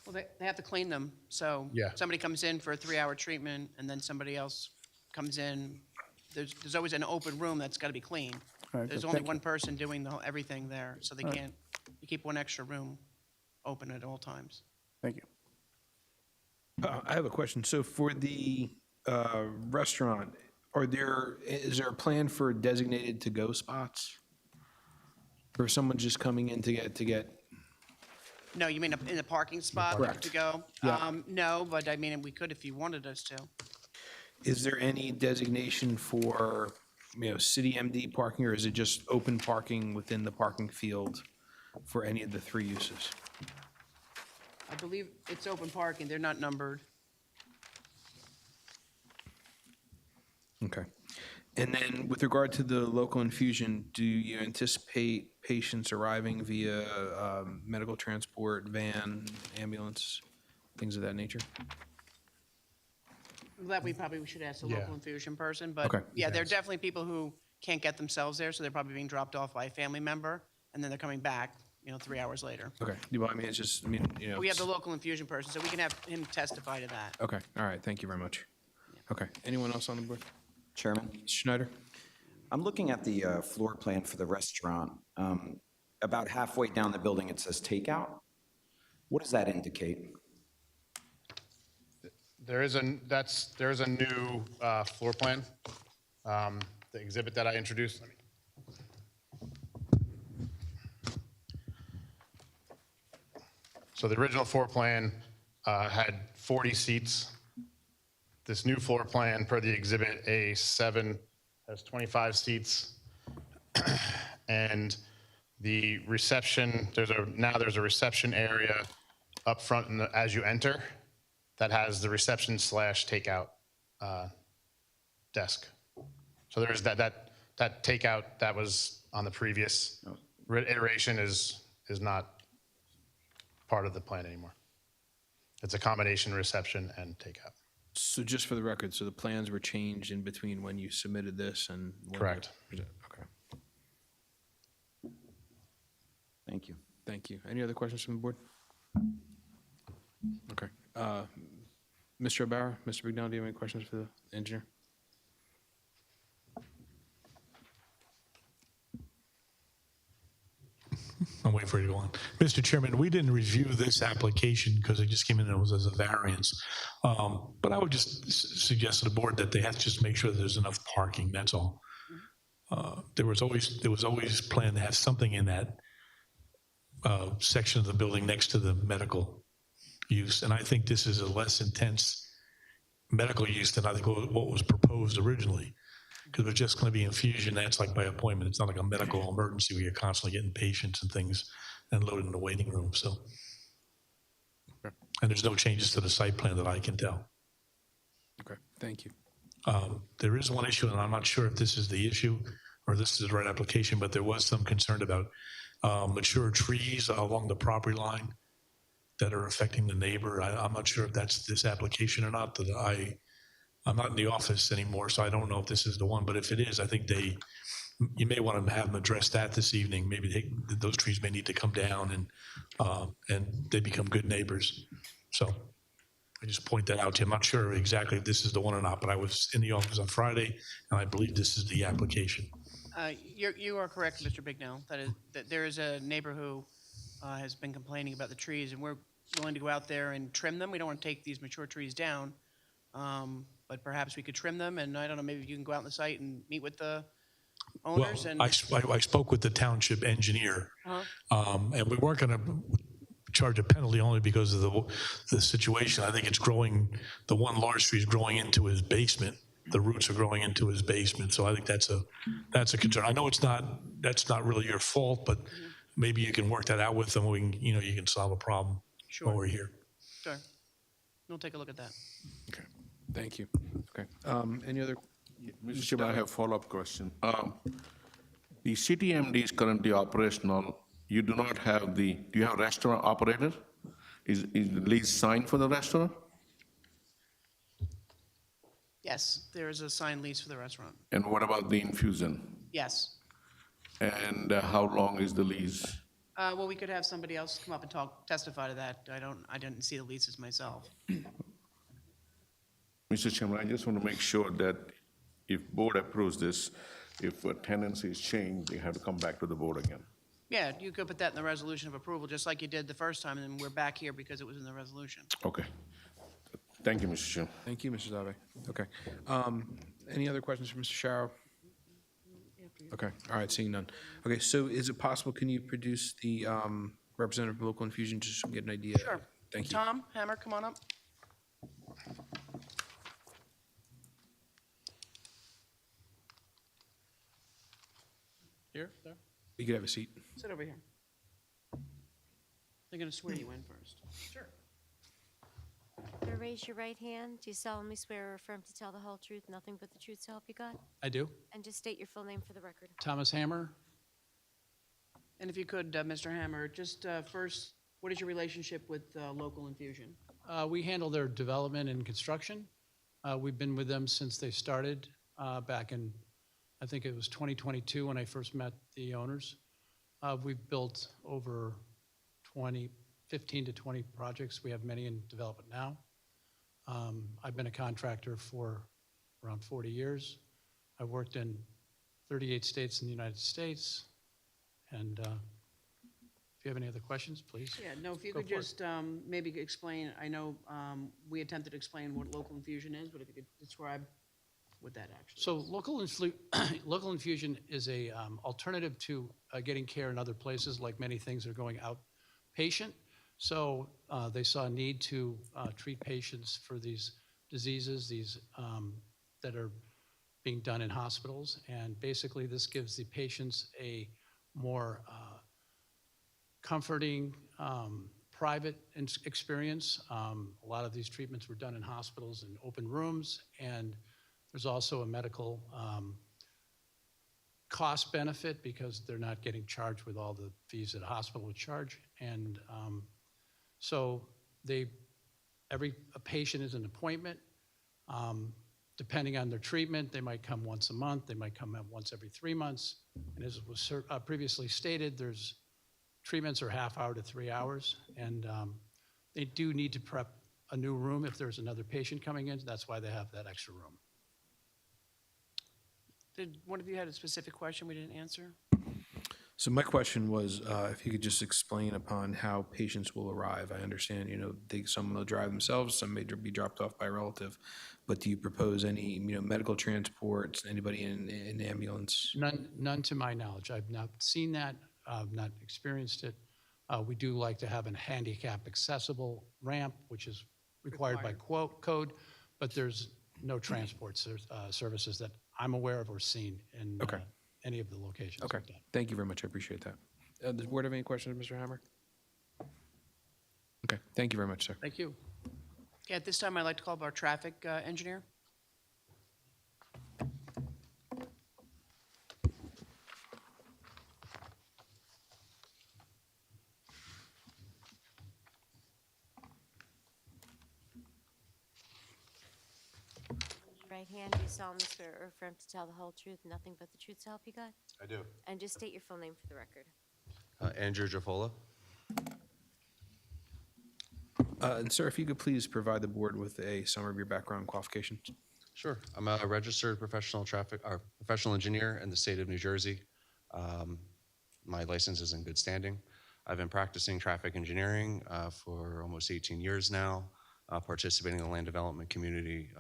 Speaker 11: Well, they have to clean them, so
Speaker 10: Yeah.
Speaker 11: somebody comes in for a 3-hour treatment, and then somebody else comes in. There's always an open room that's got to be clean.
Speaker 5: All right,
Speaker 11: There's
Speaker 5: good.
Speaker 11: only
Speaker 5: Thank
Speaker 11: one
Speaker 5: you.
Speaker 11: person doing everything there, so they can't, you keep one extra room open at all times.
Speaker 5: Thank you.
Speaker 1: I have a question. So for the restaurant, is there a plan for designated to-go spots? Or someone just coming in to get
Speaker 11: No, you mean in the parking spot
Speaker 1: Correct.
Speaker 11: to go?
Speaker 1: Yeah.
Speaker 11: No, but I mean, we could if you wanted us to.
Speaker 1: Is there any designation for, city MD parking, or is it just open parking within the parking field for any of the three uses?
Speaker 11: I believe it's open parking, they're not numbered.
Speaker 1: Okay. And then with regard to the local infusion, do you anticipate patients arriving via medical transport, van, ambulance, things of that nature?
Speaker 11: That we probably should ask the
Speaker 10: Yeah.
Speaker 11: local infusion person, but
Speaker 1: Okay.
Speaker 11: yeah, there are definitely people who can't get themselves there, so they're probably being dropped off by a family member, and then they're coming back, 3 hours later.
Speaker 1: Okay. Well, I mean, it's just,
Speaker 11: We have the local infusion person, so we can have him testify to that.
Speaker 1: Okay, all right, thank you very much. Okay, anyone else on the board?
Speaker 12: Chairman,
Speaker 1: Mr. Schneider?
Speaker 12: I'm looking at the floor plan for the restaurant. About halfway down the building, it says takeout. What does that indicate?
Speaker 10: There is a new floor plan. The exhibit that I introduced. So the original floor plan had 40 seats. This new floor plan, per the exhibit A7, has 25 seats. And the reception, there's a reception area up front as you enter that has the reception / takeout desk. So there is that takeout that was on the previous iteration is not part of the plan anymore. It's a combination reception and takeout.
Speaker 1: So just for the record, so the plans were changed in between when you submitted this and? when you-
Speaker 10: Correct.
Speaker 1: Okay,
Speaker 12: Thank you.
Speaker 1: thank you. Any other questions from the board? Okay. Mr. O'Barra, Mr. Bignell, do you have any questions for the engineer?
Speaker 13: I'm waiting for you to go on. Mr. Chairman, we didn't review this application because it just came in and it was as a variance. But I would just suggest to the board that they have to just make sure that there's enough parking, that's all. There was always planned to have something in that section of the building next to the medical use. And I think this is a less intense medical use than I think what was proposed originally. Because it's just going to be infusion, that's like by appointment. It's not like a medical emergency where you're constantly getting patients and things and loaded in the waiting room, so. And there's no changes to the site plan that I can tell.
Speaker 1: Okay, thank you.
Speaker 13: There is one issue, and I'm not sure if this is the issue or this is the right application, but there was some concern about mature trees along the property line that are affecting the neighbor. I'm not sure if that's this application or not. I'm not in the office anymore, so I don't know if this is the one, but if it is, I think you may want to have them address that this evening. Maybe those trees may need to come down and they become good neighbors. So I just point that out to you. I'm not sure exactly if this is the one or not, but I was in the office on Friday and I believe this is the application.
Speaker 11: You are correct, Mr. Bignell, that there is a neighbor who has been complaining about the trees, and we're willing to go out there and trim them. We don't want to take these mature trees down. But perhaps we could trim them, and I don't know, maybe you can go out on the site and meet with the owners and.
Speaker 13: I spoke with the township engineer, and we weren't going to charge a penalty only because of the situation. I think it's growing, the one large tree is growing into his basement. The roots are growing into his basement, so I think that's a concern. I know that's not really your fault, but maybe you can work that out with them. You can solve a problem while we're here.
Speaker 11: Sure. We'll take a look at that.
Speaker 1: Okay, thank you. Okay, any other?
Speaker 9: Mr. Chairman, I have a follow-up question. The CTMD is currently operational. You do not have do you have a restaurant operator? Is the lease signed for the restaurant?
Speaker 11: Yes, there is a signed lease for the restaurant.
Speaker 9: And what about the infusion?
Speaker 11: Yes.
Speaker 9: And how long is the lease?
Speaker 11: Well, we could have somebody else come up and testify to that. I didn't see the leases myself.
Speaker 9: Mr. Chairman, I just want to make sure that if board approves this, if a tenancy is changed, they have to come back to the board again.
Speaker 11: Yeah, you could put that in the resolution of approval, just like you did the first time, and then we're back here because it was in the resolution.
Speaker 9: Okay. Thank you, Mr. Chairman.
Speaker 1: Thank you, Mr. Zave. Okay. Any other questions for Mr. Sharrow? Okay, all right, seeing none. Okay, so is it possible, can you produce the Representative from Local Infusion, just to get an idea.
Speaker 11: Sure.
Speaker 1: Thank you.
Speaker 11: Tom Hammer, come on up. Here, there.
Speaker 1: You could have a seat.
Speaker 11: Sit over here. They're going to swear you in first. Sure.
Speaker 6: Sir, raise your right hand. Do you solemnly swear or affirm to tell the whole truth, nothing but the truth so help you God?
Speaker 8: I do.
Speaker 6: And just state your full name for the record.
Speaker 8: Thomas Hammer.
Speaker 11: And if you could, Mr. Hammer, just first, what is your relationship with Local Infusion?
Speaker 8: We handle their development and construction. We've been with them since they started back in, I think it was 2022 when I first met the owners. We've built over 15 to 20 projects. We have many in development now. I've been a contractor for around 40 years. I've worked in 38 states in the United States. And if you have any other questions, please.
Speaker 11: Yeah, no, if you
Speaker 8: Go
Speaker 11: could
Speaker 8: for it.
Speaker 11: just maybe explain, I know we attempted to explain what Local Infusion is, but if you could describe what that actually is.
Speaker 8: So local infusion is a alternative to getting care in other places, like many things are going outpatient. So they saw a need to treat patients for these diseases, that are being done in hospitals. And basically this gives the patients a more comforting, private experience. A lot of these treatments were done in hospitals and open rooms, and there's also a medical cost benefit because they're not getting charged with all the fees that a hospital would charge. And so every patient is an appointment. Depending on their treatment, they might come once a month, they might come once every 3 months. And as was previously stated, there's treatments are half hour to 3 hours, and they do need to prep a new room if there's another patient coming in. That's why they have that extra room.
Speaker 11: Did one of you had a specific question we didn't answer?
Speaker 1: So my question was, if you could just explain upon how patients will arrive. I understand, some will drive themselves, some may be dropped off by a relative, but do you propose any, medical transports, anybody in ambulance?
Speaker 8: None to my knowledge. I've not seen that, I've not experienced it. We do like to have a handicap accessible ramp, which is required by code, but there's no transport services that I'm aware of or seen in any of the locations.
Speaker 1: Okay,
Speaker 8: like that.
Speaker 1: thank you very much, I appreciate that. Does the board have any questions, Mr. Hammer? Okay, thank you very much, sir.
Speaker 11: Thank you. Okay, at this time, I'd like to call up our traffic engineer.
Speaker 6: Right hand, do you solemnly swear or affirm to tell the whole truth, nothing but the truth so help you God?
Speaker 14: I do.
Speaker 6: And just state your full name for the record.
Speaker 14: Andrew Jaffola.
Speaker 1: And sir, if you could please provide the board with a summary of your background and qualifications.
Speaker 14: Sure. I'm a registered professional engineer in the state of New Jersey. My license is in good standing. I've been practicing traffic engineering for almost 18 years now, participating in the land development community,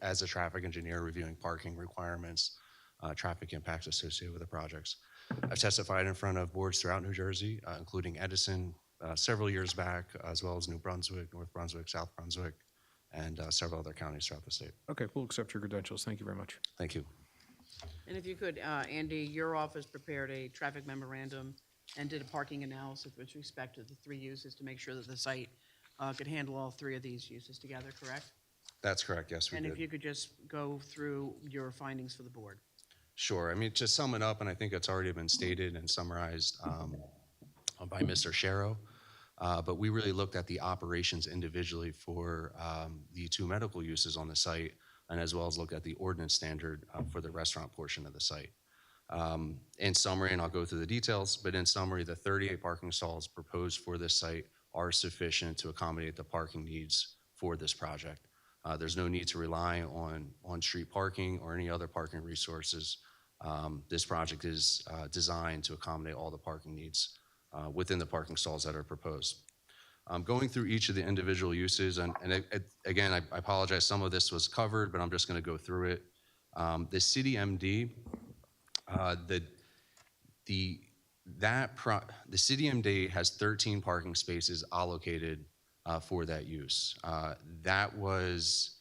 Speaker 14: as a traffic engineer, reviewing parking requirements, traffic impacts associated with the projects. I've testified in front of boards throughout New Jersey, including Edison several years back, as well as New Brunswick, North Brunswick, South Brunswick, and several other counties throughout the state.
Speaker 1: Okay, we'll accept your credentials. Thank you very much.
Speaker 14: Thank you.
Speaker 11: And if you could, Andy, your office prepared a traffic memorandum and did a parking analysis with respect to the three uses to make sure that the site could handle all three of these uses together, correct?
Speaker 14: That's correct, yes, we
Speaker 11: And
Speaker 14: did.
Speaker 11: if you could just go through your findings for the board.
Speaker 14: Sure. I mean, to sum it up, and I think it's already been stated and summarized by Mr. Sharrow, but we really looked at the operations individually for the two medical uses on the site, and as well as look at the ordinance standard for the restaurant portion of the site. In summary, and I'll go through the details, but in summary, the 38 parking stalls proposed for this site are sufficient to accommodate the parking needs for this project. There's no need to rely on street parking or any other parking resources. This project is designed to accommodate all the parking needs within the parking stalls that are proposed. Going through each of the individual uses, and again, I apologize, some of this was covered, but I'm just going to go through it. The city MD, the The city MD has 13 parking spaces allocated for that use. That was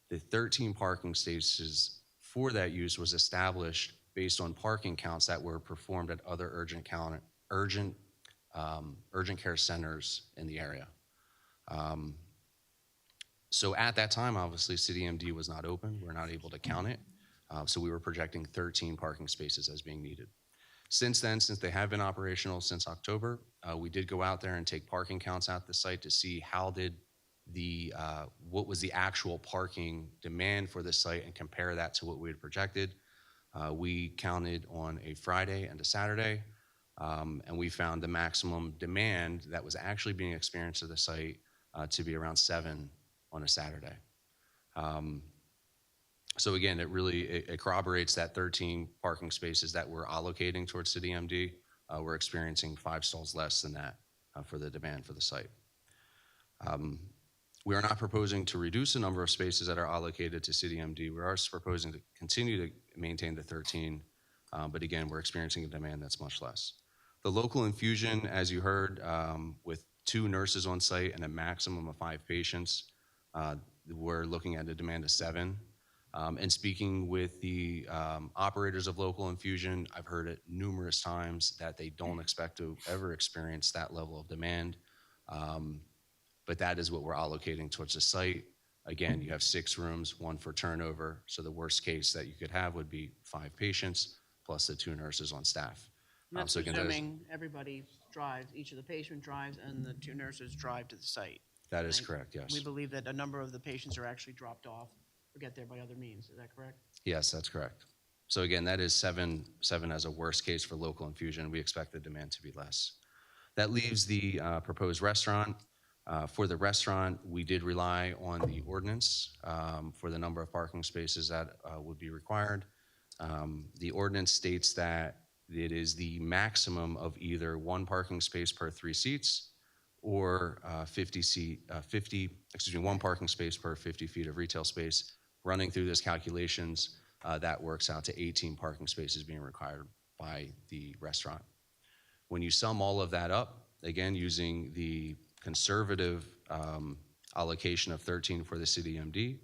Speaker 14: the 13 parking spaces for that use was established based on parking counts that were performed at other urgent care centers in the area. So at that time, obviously, City MD was not open. We're not able to count it. So we were projecting 13 parking spaces as being needed. Since then, since they have been operational since October, we did go out there and take parking counts at the site to see how did what was the actual parking demand for the site and compare that to what we had projected. We counted on a Friday and a Saturday, and we found the maximum demand that was actually being experienced at the site to be around 7 on a Saturday. So again, it corroborates that 13 parking spaces that we're allocating towards City MD. We're experiencing 5 stalls less than that for the demand for the site. We are not proposing to reduce the number of spaces that are allocated to City MD. We are proposing to continue to maintain the 13, but again, we're experiencing a demand that's much less. The local infusion, as you heard, with 2 nurses on site and a maximum of 5 patients, we're looking at a demand of 7. And speaking with the operators of local infusion, I've heard it numerous times that they don't expect to ever experience that level of demand. But that is what we're allocating towards the site. Again, you have 6 rooms, 1 for turnover. So the worst case that you could have would be 5 patients plus the 2 nurses on staff.
Speaker 11: And that's
Speaker 14: So again,
Speaker 11: assuming everybody drives, each of the patient drives and the 2 nurses drive to the site.
Speaker 14: that is correct, yes.
Speaker 11: We believe that a number of the patients are actually dropped off or get there by other means. Is that correct?
Speaker 14: Yes, that's correct. So again, that is 7 as a worst case for local infusion. We expect the demand to be less. That leaves the proposed restaurant. For the restaurant, we did rely on the ordinance for the number of parking spaces that would be required. The ordinance states that it is the maximum of either 1 parking space per 3 seats or 1 parking space per 50 feet of retail space. Running through those calculations, that works out to 18 parking spaces being required by the restaurant. When you sum all of that up, again, using the conservative allocation of 13 for the City MD,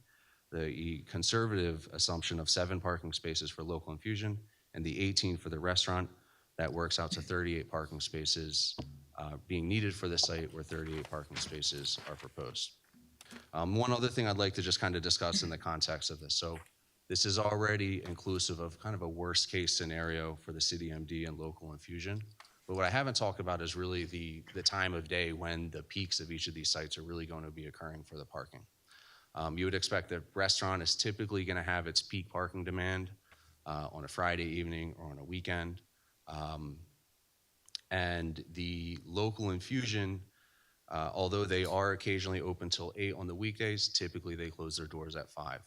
Speaker 14: the conservative assumption of 7 parking spaces for local infusion, and the 18 for the restaurant, that works out to 38 parking spaces being needed for the site, where 38 parking spaces are proposed. One other thing I'd like to just kind of discuss in the context of this. So this is already inclusive of kind of a worst case scenario for the City MD and local infusion. But what I haven't talked about is really the time of day when the peaks of each of these sites are really going to be occurring for the parking. You would expect the restaurant is typically going to have its peak parking demand on a Friday evening or on a weekend. And the local infusion, although they are occasionally open till 8 on the weekdays, typically they close their doors at 5.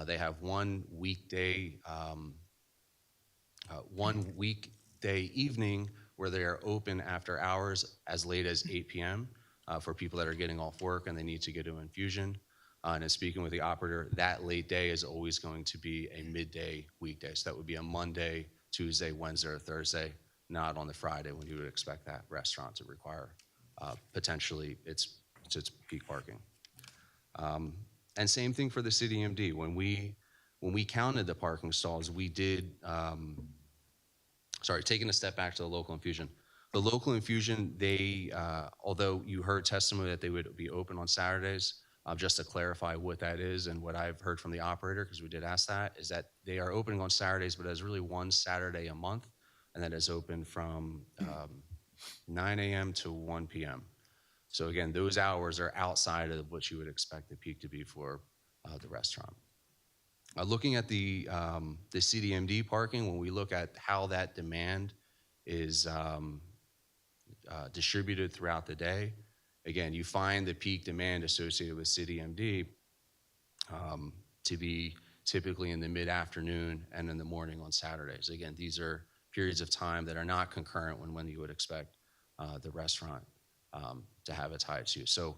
Speaker 14: They have one weekday evening where they are open after hours as late as 8 p.m. For people that are getting off work and they need to get to infusion. And in speaking with the operator, that late day is always going to be a midday weekday. So that would be a Monday, Tuesday, Wednesday, or Thursday, not on the Friday when you would expect that restaurant to require potentially its peak parking. And same thing for the City MD. When we counted the parking stalls, we did, taking a step back to the local infusion. The local infusion, they, although you heard testimony that they would be open on Saturdays, just to clarify what that is and what I've heard from the operator, because we did ask that, is that they are opening on Saturdays, but there's really 1 Saturday a month, and that is open from 9 a.m. to 1 p.m. So again, those hours are outside of what you would expect the peak to be for the restaurant. Looking at the CDMD parking, when we look at how that demand is distributed throughout the day, again, you find the peak demand associated with CDMD to be typically in the mid-afternoon and in the morning on Saturdays. Again, these are periods of time that are not concurrent when you would expect the restaurant to have its highest use. So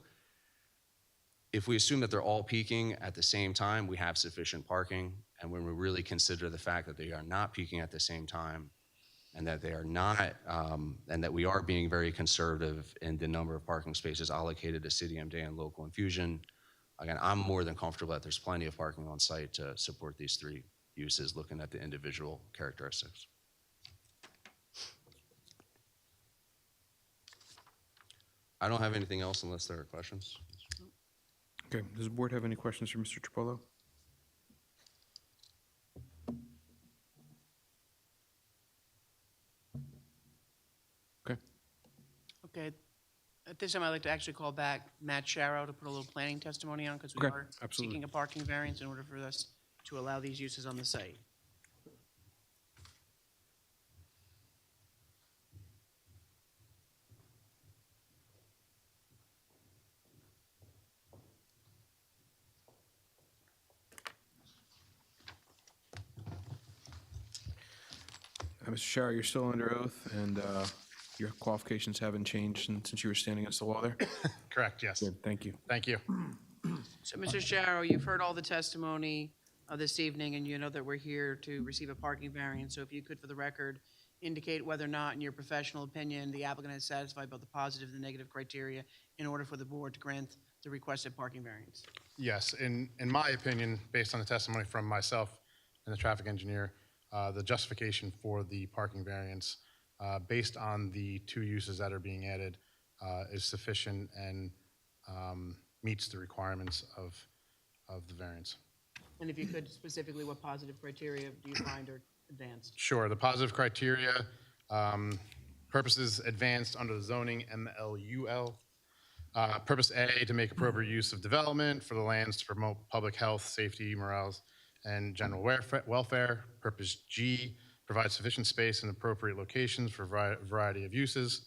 Speaker 14: if we assume that they're all peaking at the same time, we have sufficient parking. And when we really consider the fact that they are not peaking at the same time, and that they are not, and that we are being very conservative in the number of parking spaces allocated to City MD and local infusion. Again, I'm more than comfortable that there's plenty of parking on site to support these three uses, looking at the individual characteristics. I don't have anything else unless there are questions.
Speaker 1: Okay, does the board have any questions for Mr. Tripolo? Okay,
Speaker 11: Okay. At this time, I'd like to actually call back Matt Sharrow to put a little planning testimony on, because we
Speaker 1: Okay,
Speaker 11: are
Speaker 1: absolutely.
Speaker 11: seeking a parking variance in order for us to allow these uses on the site.
Speaker 1: Mr. Shower, you're still under oath, and your qualifications haven't changed since you were standing against the wall there?
Speaker 10: Correct, yes.
Speaker 1: Good, thank you.
Speaker 10: Thank you.
Speaker 11: So, Mr. Sharrow, you've heard all the testimony this evening, and you know that we're here to receive a parking variance. So if you could, for the record, indicate whether or not, in your professional opinion, the applicant is satisfied both the positive and the negative criteria in order for the board to grant the requested parking variance.
Speaker 10: Yes, in my opinion, based on the testimony from myself and the traffic engineer, the justification for the parking variance, based on the two uses that are being added, is sufficient and meets the requirements of the variance.
Speaker 11: And if you could, specifically, what positive criteria do you find are advanced?
Speaker 10: Sure, the positive criteria, purposes advanced under the zoning MLUL. Purpose A, to make appropriate use of development for the lands to promote public health, safety, morale, and general welfare. Purpose G, provide sufficient space in appropriate locations for a variety of uses.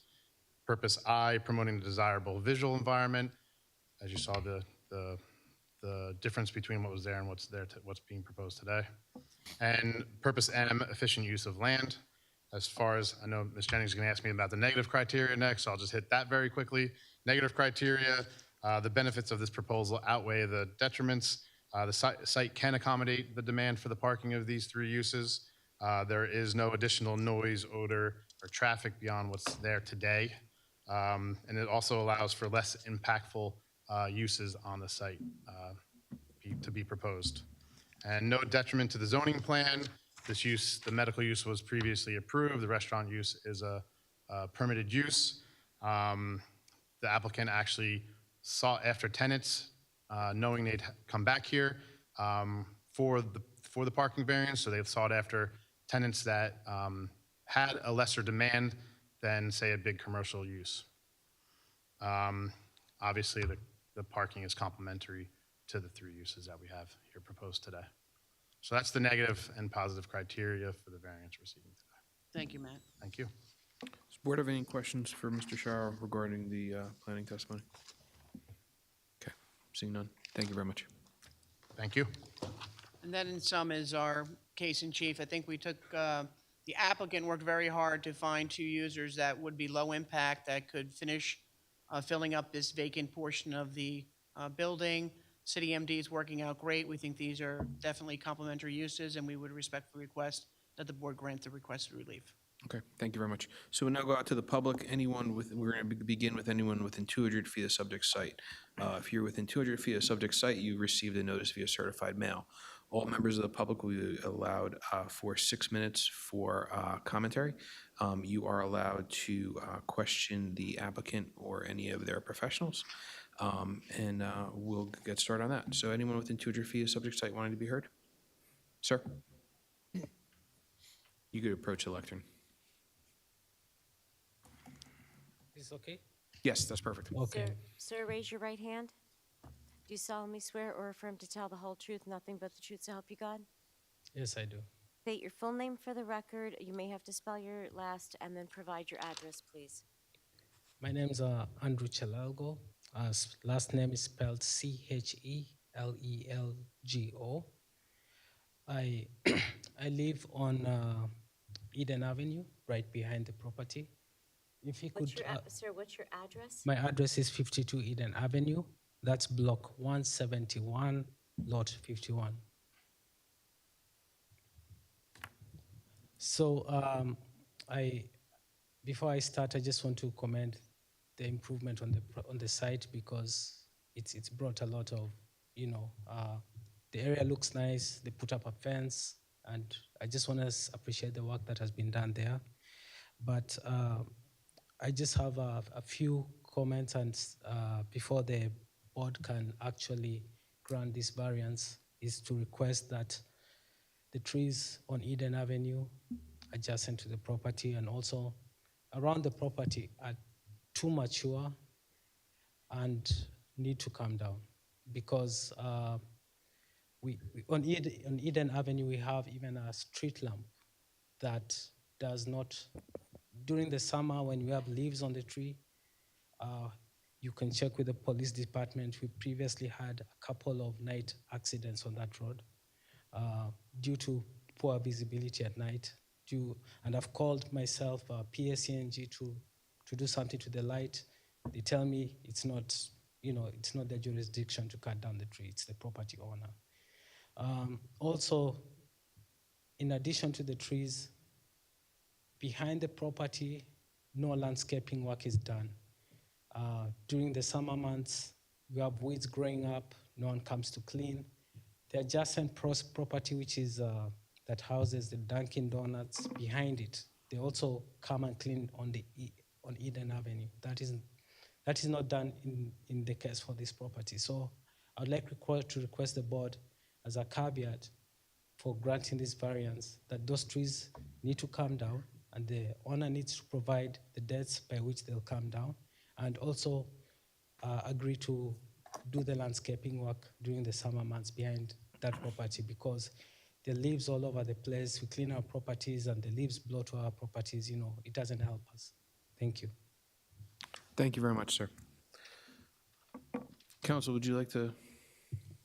Speaker 10: Purpose I, promoting the desirable visual environment. As you saw, the difference between what was there and what's being proposed today. And purpose M, efficient use of land. As far as, I know Ms. Jennings is going to ask me about the negative criteria next, so I'll just hit that very quickly. Negative criteria, the benefits of this proposal outweigh the detriments. The site can accommodate the demand for the parking of these three uses. There is no additional noise, odor, or traffic beyond what's there today. And it also allows for less impactful uses on the site to be proposed. And no detriment to the zoning plan. This use, the medical use was previously approved. The restaurant use is a permitted use. The applicant actually sought after tenants, knowing they'd come back here for the parking variance. So they've sought after tenants that had a lesser demand than, say, a big commercial use. Obviously, the parking is complementary to the three uses that we have here proposed today. So that's the negative and positive criteria for the variance we're seeking today.
Speaker 11: Thank you, Matt.
Speaker 10: Thank you.
Speaker 1: Does the board have any questions for Mr. Shower regarding the planning testimony? Okay, seeing none. Thank you very much.
Speaker 10: Thank you.
Speaker 11: And that, in sum, is our case in chief. I think we took, the applicant worked very hard to find two users that would be low impact, that could finish filling up this vacant portion of the building. City MD is working out great. We think these are definitely complementary uses, and we would respectfully request that the board grant the requested relief.
Speaker 1: Okay, thank you very much. So we'll now go out to the public. We're going to begin with anyone within 200 feet of the subject site. If you're within 200 feet of the subject site, you received a notice via certified mail. All members of the public will be allowed for 6 minutes for commentary. You are allowed to question the applicant or any of their professionals, and we'll get started on that. So anyone within 200 feet of the subject site wanting to be heard? Sir? You could approach the lectern.
Speaker 15: Is this okay?
Speaker 1: Yes, that's perfect.
Speaker 15: Okay.
Speaker 6: Sir, raise your right hand. Do you solemnly swear or affirm to tell the whole truth, nothing but the truth, so help you God?
Speaker 15: Yes, I do.
Speaker 6: State your full name for the record. You may have to spell your last and then provide your address, please.
Speaker 15: My name is Andrew Chelalgo. Last name is spelled Chelelgo. I live on Eden Avenue, right behind the property. If you could,
Speaker 6: Sir, what's your address?
Speaker 15: my address is 52 Eden Avenue. That's block 171, lot 51. So Before I start, I just want to commend the improvement on the site because it's brought a lot of, the area looks nice. They put up a fence, and I just want to appreciate the work that has been done there. But I just have a few comments, and before the board can actually grant this variance, is to request that the trees on Eden Avenue adjacent to the property and also around the property are too mature and need to come down because on Eden Avenue we have even a street lamp that does not, during the summer when we have leaves on the tree, you can check with the police department. We previously had a couple of night accidents on that road due to poor visibility at night. And I've called myself PSCNG to do something to the light. They tell me it's not their jurisdiction to cut down the tree, it's the property owner. Also, in addition to the trees, behind the property, no landscaping work is done. During the summer months, we have weeds growing up, no one comes to clean. The adjacent property, which is that houses the Dunkin' Donuts, behind it, they also come and clean on Eden Avenue. That is not done in the case for this property. So I'd like to request the board as a caveat for granting this variance that those trees need to come down and the owner needs to provide the dates by which they'll come down, and also agree to do the landscaping work during the summer months behind that property because the leaves all over the place. We clean our properties and the leaves blow to our properties. It doesn't help us. Thank you.
Speaker 1: Thank you very much, sir. Counsel, would you like to?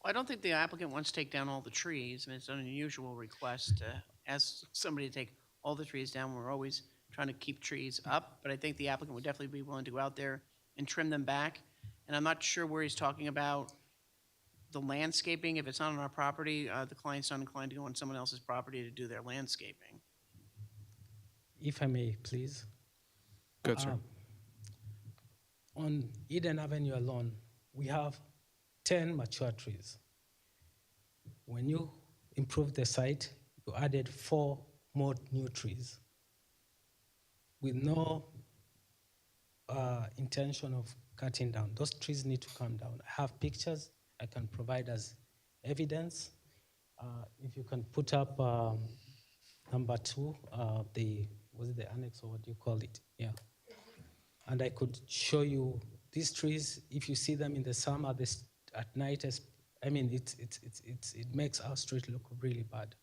Speaker 11: I don't think the applicant wants to take down all the trees. I mean, it's an unusual request to ask somebody to take all the trees down. We're always trying to keep trees up, but I think the applicant would definitely be willing to go out there and trim them back. And I'm not sure where he's talking about the landscaping. If it's not on our property, the client's not inclined to go on someone else's property to do their landscaping.
Speaker 15: If I may, please.
Speaker 1: Good, sir.
Speaker 15: On Eden Avenue alone, we have 10 mature trees. When you improved the site, you added 4 more new trees with no intention of cutting down. Those trees need to come down. I have pictures I can provide as evidence. If you can put up number 2, was it the annex or what do you call it? Yeah. And I could show you these trees. If you see them in the summer, at night, it makes our street look really bad.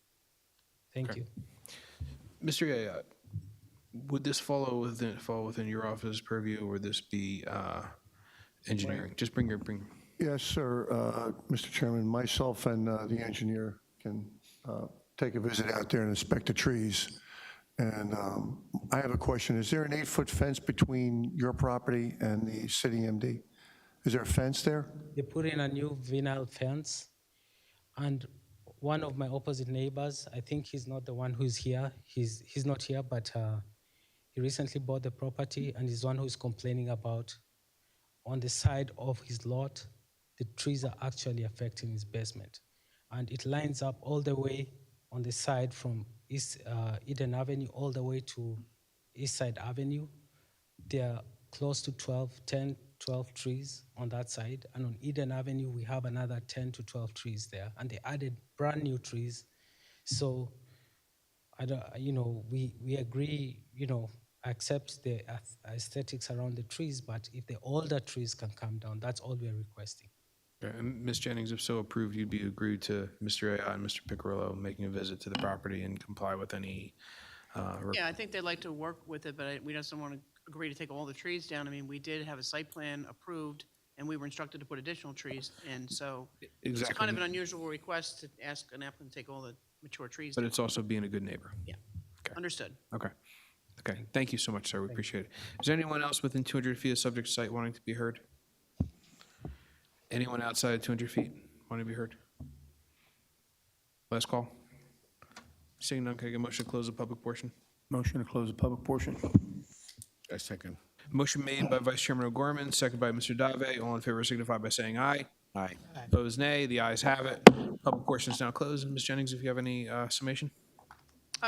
Speaker 15: Thank you.
Speaker 1: Mr. Yaya, would this fall within your office's purview, or would this be engineering? Just bring your.
Speaker 5: Yes, sir. Mr. Chairman, myself and the engineer can take a visit out there and inspect the trees. And I have a question. Is there an 8-foot fence between your property and the city MD? Is there a fence there?
Speaker 15: They put in a new vinyl fence, and one of my opposite neighbors, I think he's not the one who's here. He's not here, but he recently bought the property, and he's the one who's complaining about on the side of his lot, the trees are actually affecting his basement. And it lines up all the way on the side from Eden Avenue all the way to East Side Avenue. There are close to 10, 12 trees on that side. And on Eden Avenue, we have another 10 to 12 trees there. And they added brand new trees. So, we agree, accept the aesthetics around the trees, but if the older trees can come down, that's all we're requesting.
Speaker 1: Okay. And Ms. Jennings, if so approved, you'd be agreed to Mr. Yaya and Mr. Picarillo making a visit to the property and comply with any.
Speaker 11: Yeah, I think they'd like to work with it, but we just don't want to agree to take all the trees down. I mean, we did have a site plan approved, and we were instructed to put additional trees in. So It's kind of an unusual request to ask an applicant to take all the mature trees
Speaker 1: But
Speaker 11: down.
Speaker 1: it's also being a good neighbor.
Speaker 11: Yeah.
Speaker 1: Okay.
Speaker 11: Understood.
Speaker 1: Okay. Thank you so much, sir. We appreciate it. Is there anyone else within 200 feet of subject site wanting to be heard? Anyone outside of 200 feet wanting to be heard? Last call. Seeing none, can I get a motion to close the public portion?
Speaker 3: Motion to close the public portion.
Speaker 9: A second.
Speaker 1: Motion made by Vice Chairman O'Gorman, second by Mr. Dave. All in favor signify by saying aye.
Speaker 12: Aye.
Speaker 1: Opposed, nay. The ayes have it. Public portion is now closed. And Ms. Jennings, if you have any summation?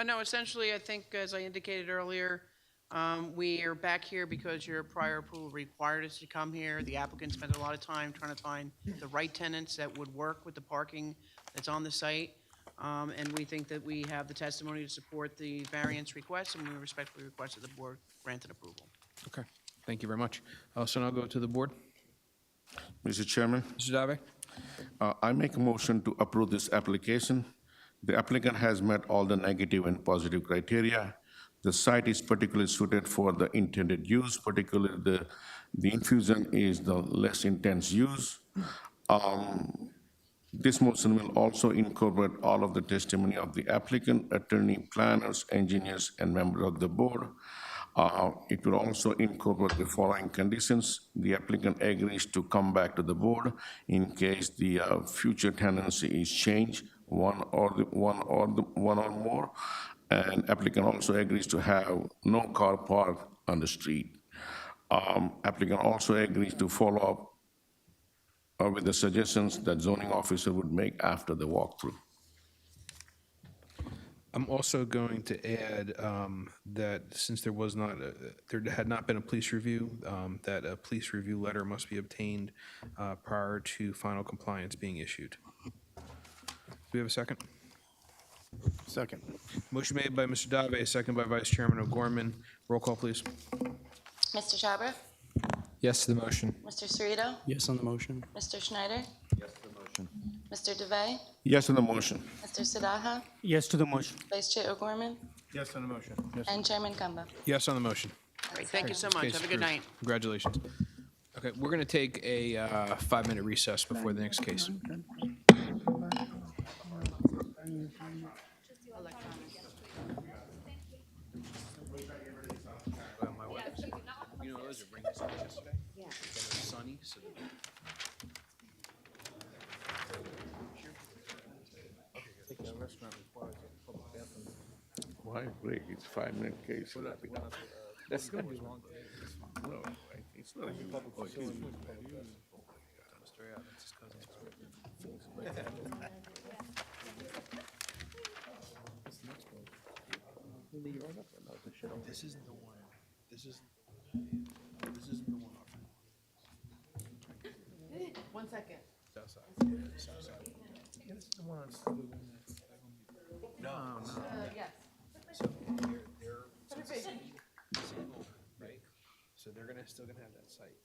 Speaker 11: No, essentially, I think, as I indicated earlier, we are back here because your prior approval required us to come here. The applicant spent a lot of time trying to find the right tenants that would work with the parking that's on the site. And we think that we have the testimony to support the variance request, and we respectfully request that the board grant an approval.
Speaker 1: Okay. Thank you very much. So now I'll go to the board.
Speaker 9: Mr. Chairman,
Speaker 1: Mr. Dave?
Speaker 9: I make a motion to approve this application. The applicant has met all the negative and positive criteria. The site is particularly suited for the intended use, particularly the infusion is the less intense use. This motion will also incorporate all of the testimony of the applicant, attorney, planners, engineers, and members of the board. It will also incorporate the following conditions. The applicant agrees to come back to the board in case the future tenancy is changed, one or more. And applicant also agrees to have no car park on the street. Applicant also agrees to follow up with the suggestions that zoning officer would make after the walkthrough.
Speaker 1: I'm also going to add that since there was not, there had not been a police review, that a police review letter must be obtained prior to final compliance being issued. Do we have a second?
Speaker 3: Second.
Speaker 1: Motion made by Mr. Dave, second by Vice Chairman O'Gorman. Roll call, please.
Speaker 2: Mr. Chabra?
Speaker 4: Yes to the motion.
Speaker 2: Mr. Cerrito?
Speaker 3: Yes on the motion.
Speaker 2: Mr. Schneider?
Speaker 12: Yes to the motion.
Speaker 2: Mr. DeVay?
Speaker 9: Yes to the motion.
Speaker 2: Mr. Sadaha?
Speaker 3: Yes to the motion.
Speaker 2: Vice Chair O'Gorman?
Speaker 3: Yes on the motion.
Speaker 2: And Chairman Kamba?
Speaker 1: Yes on the motion.
Speaker 11: Great, thank you so much.
Speaker 1: Case
Speaker 11: Have a good
Speaker 1: approved.
Speaker 11: night.
Speaker 1: Congratulations. Okay, we're going to take a 5-minute recess before the next case. You know, those are bringing us yesterday. Yeah. It was sunny, so.
Speaker 9: Why break? It's 5-minute case.
Speaker 4: That's going to be long.
Speaker 9: No, it's not a huge public facility.
Speaker 1: This isn't the one. This isn't the one off.
Speaker 11: 1 second.
Speaker 1: South side. South side. Yeah, this is the one on. No.
Speaker 11: Yes.
Speaker 1: So they're single, right? So they're still gonna have that site.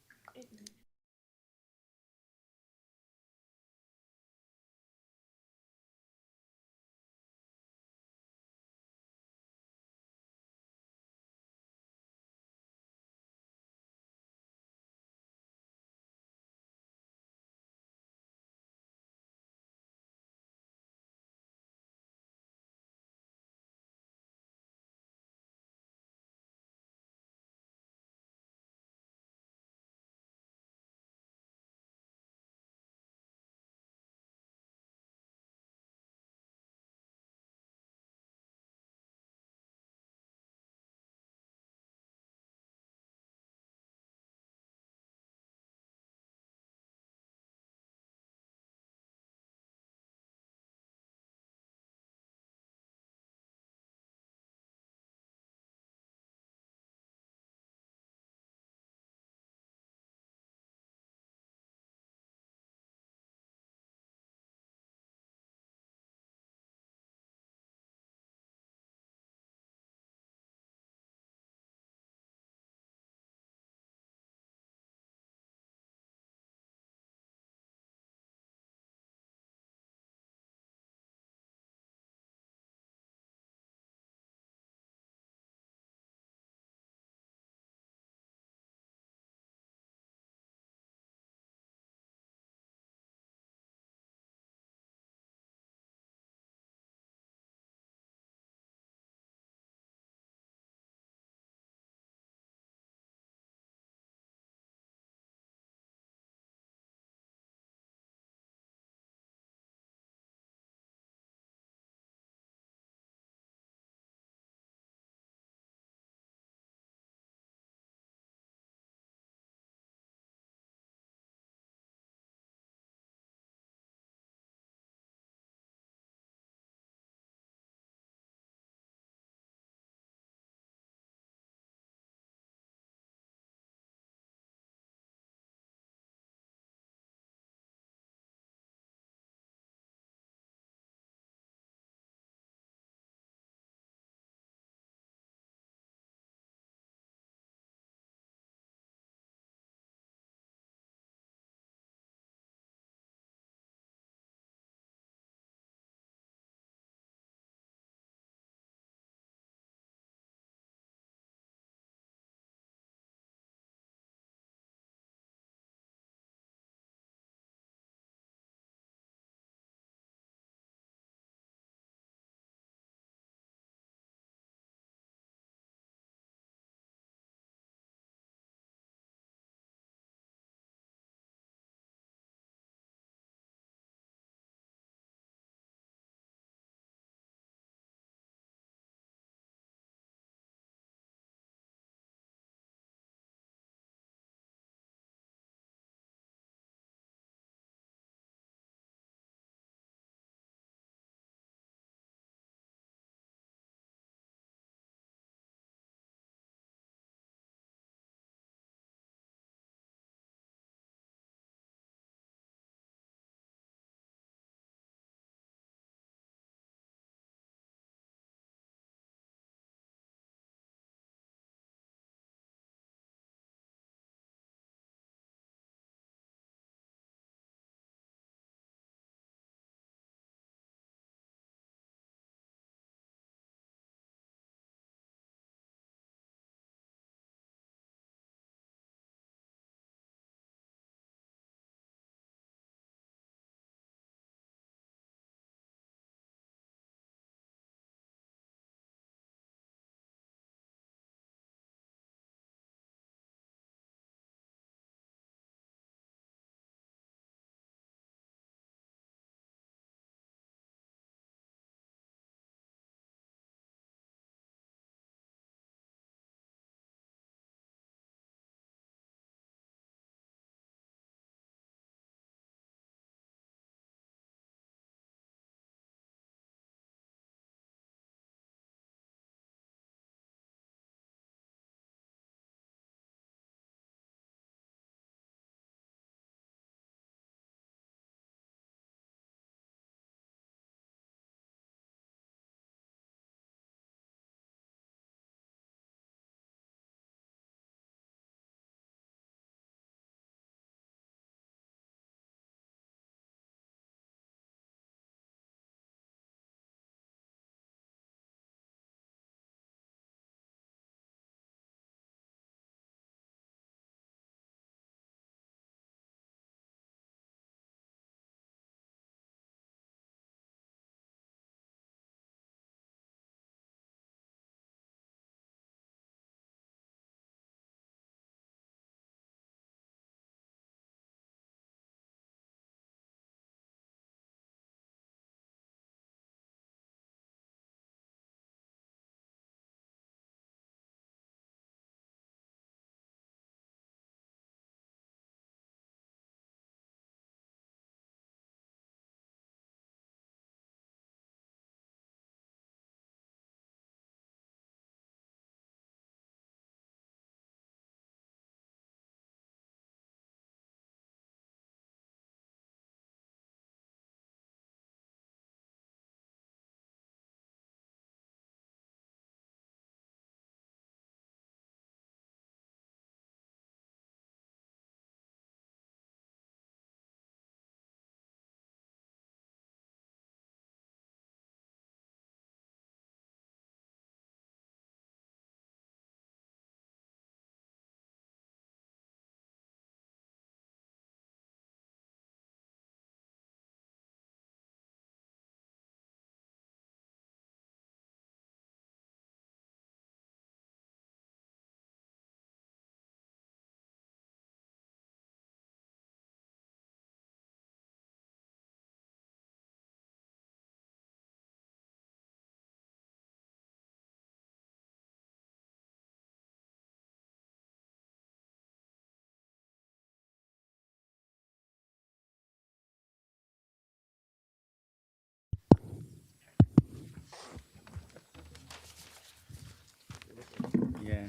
Speaker 3: Yeah.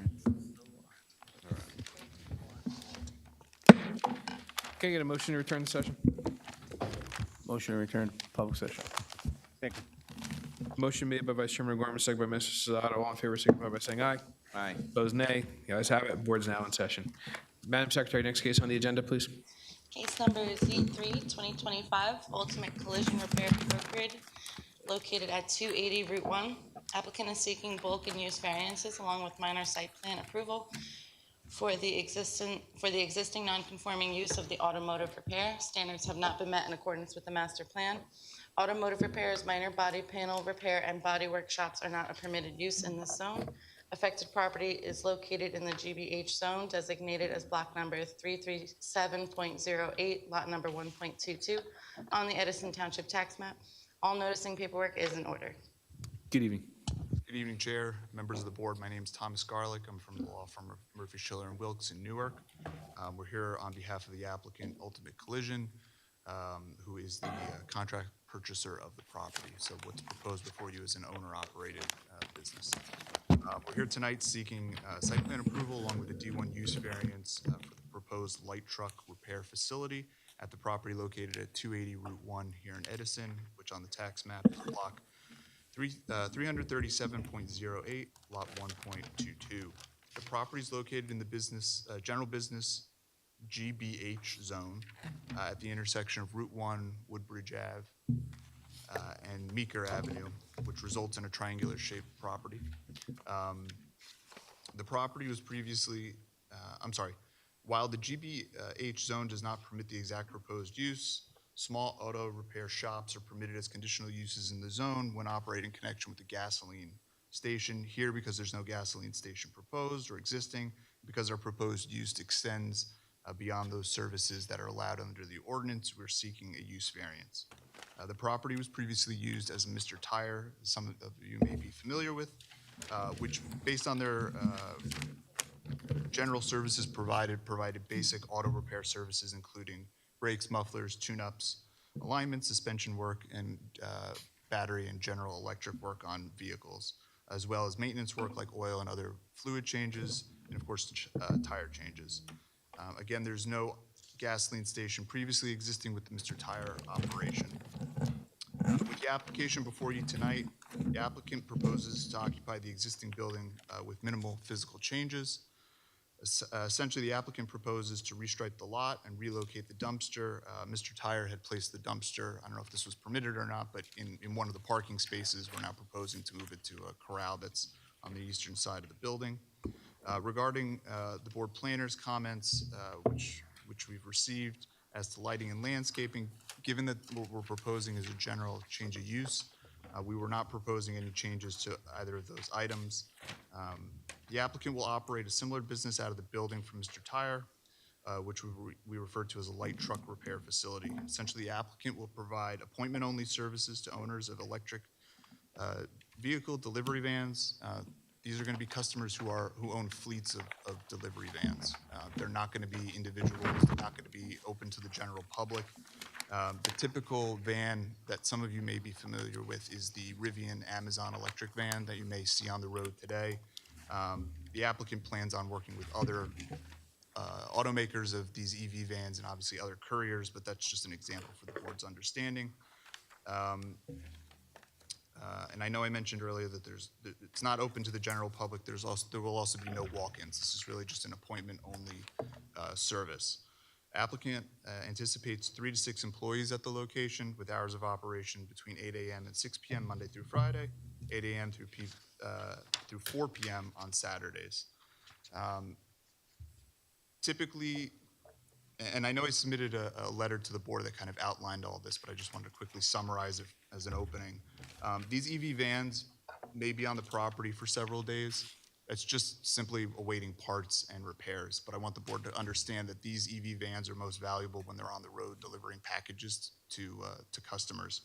Speaker 1: Can I get a motion to return to session?
Speaker 3: Motion to return to public session. Second.
Speaker 1: Motion made by Vice Chairman Gorman, second by Mr. Salato. All in favor, signify by saying aye.
Speaker 12: Aye.
Speaker 1: Opposed, nay. The ayes have it. Board's now in session. Madam Secretary, next case on the agenda, please.
Speaker 2: Case number Z3, 2025, Ultimate Collision Repair Incorporated, located at 280 Route 1. Applicant is seeking bulk and use variances along with minor site plan approval for the existing non-conforming use of the automotive repair. Standards have not been met in accordance with the master plan. Automotive repairs, minor body panel repair, and body workshops are not a permitted use in this zone. Affected property is located in the GBH zone designated as block number 337.08, lot number 1.22 on the Edison Township tax map. All noticing paperwork is in order.
Speaker 1: Good evening.
Speaker 16: Good evening, Chair, members of the board. My name is Thomas Garlick. I'm from the law firm of Murphy, Schiller & Wilkes in Newark. We're here on behalf of the applicant, Ultimate Collision, who is the contract purchaser of the property. So what's proposed before you is an owner-operated business. We're here tonight seeking site plan approval along with a D1 use variance for the proposed light truck repair facility at the property located at 280 Route 1 here in Edison, which on the tax map is block 337.08, lot 1.22. The property is located in the business, general business GBH zone at the intersection of Route 1, Woodbridge Ave, and Meeker Avenue, which results in a triangular shaped property. The property was previously, while the GBH zone does not permit the exact proposed use, small auto repair shops are permitted as conditional uses in the zone when operating in connection with the gasoline station. Here, because there's no gasoline station proposed or existing, because our proposed use extends beyond those services that are allowed under the ordinance, we're seeking a use variance. The property was previously used as a Mr. Tire, some of you may be familiar with, which based on their general services provided basic auto repair services, including brakes, mufflers, tune-ups, alignment, suspension work, and battery and general electric work on vehicles, as well as maintenance work like oil and other fluid changes, and of course, tire changes. Again, there's no gasoline station previously existing with the Mr. Tire operation. With the application before you tonight, the applicant proposes to occupy the existing building with minimal physical changes. Essentially, the applicant proposes to restripe the lot and relocate the dumpster. Mr. Tire had placed the dumpster, I don't know if this was permitted or not, but in one of the parking spaces, we're now proposing to move it to a corral that's on the eastern side of the building. Regarding the board planner's comments, which we've received as to lighting and landscaping, given that what we're proposing is a general change of use, we were not proposing any changes to either of those items. The applicant will operate a similar business out of the building from Mr. Tire, which we refer to as a light truck repair facility. Essentially, the applicant will provide appointment-only services to owners of electric vehicle delivery vans. These are going to be customers who own fleets of delivery vans. They're not going to be individuals. They're not going to be open to the general public. The typical van that some of you may be familiar with is the Rivian Amazon electric van that you may see on the road today. The applicant plans on working with other automakers of these EV vans and obviously other couriers, but that's just an example for the board's understanding. And I know I mentioned earlier that it's not open to the general public. There will also be no walk-ins. This is really just an appointment-only service. Applicant anticipates 3 to 6 employees at the location with hours of operation between 8 a.m. and 6 p.m. Monday through Friday, 8 a.m. through 4 p.m. on Saturdays. Typically, and I know I submitted a letter to the board that kind of outlined all this, but I just wanted to quickly summarize it as an opening. These EV vans may be on the property for several days. It's just simply awaiting parts and repairs. But I want the board to understand that these EV vans are most valuable when they're on the road delivering packages to customers.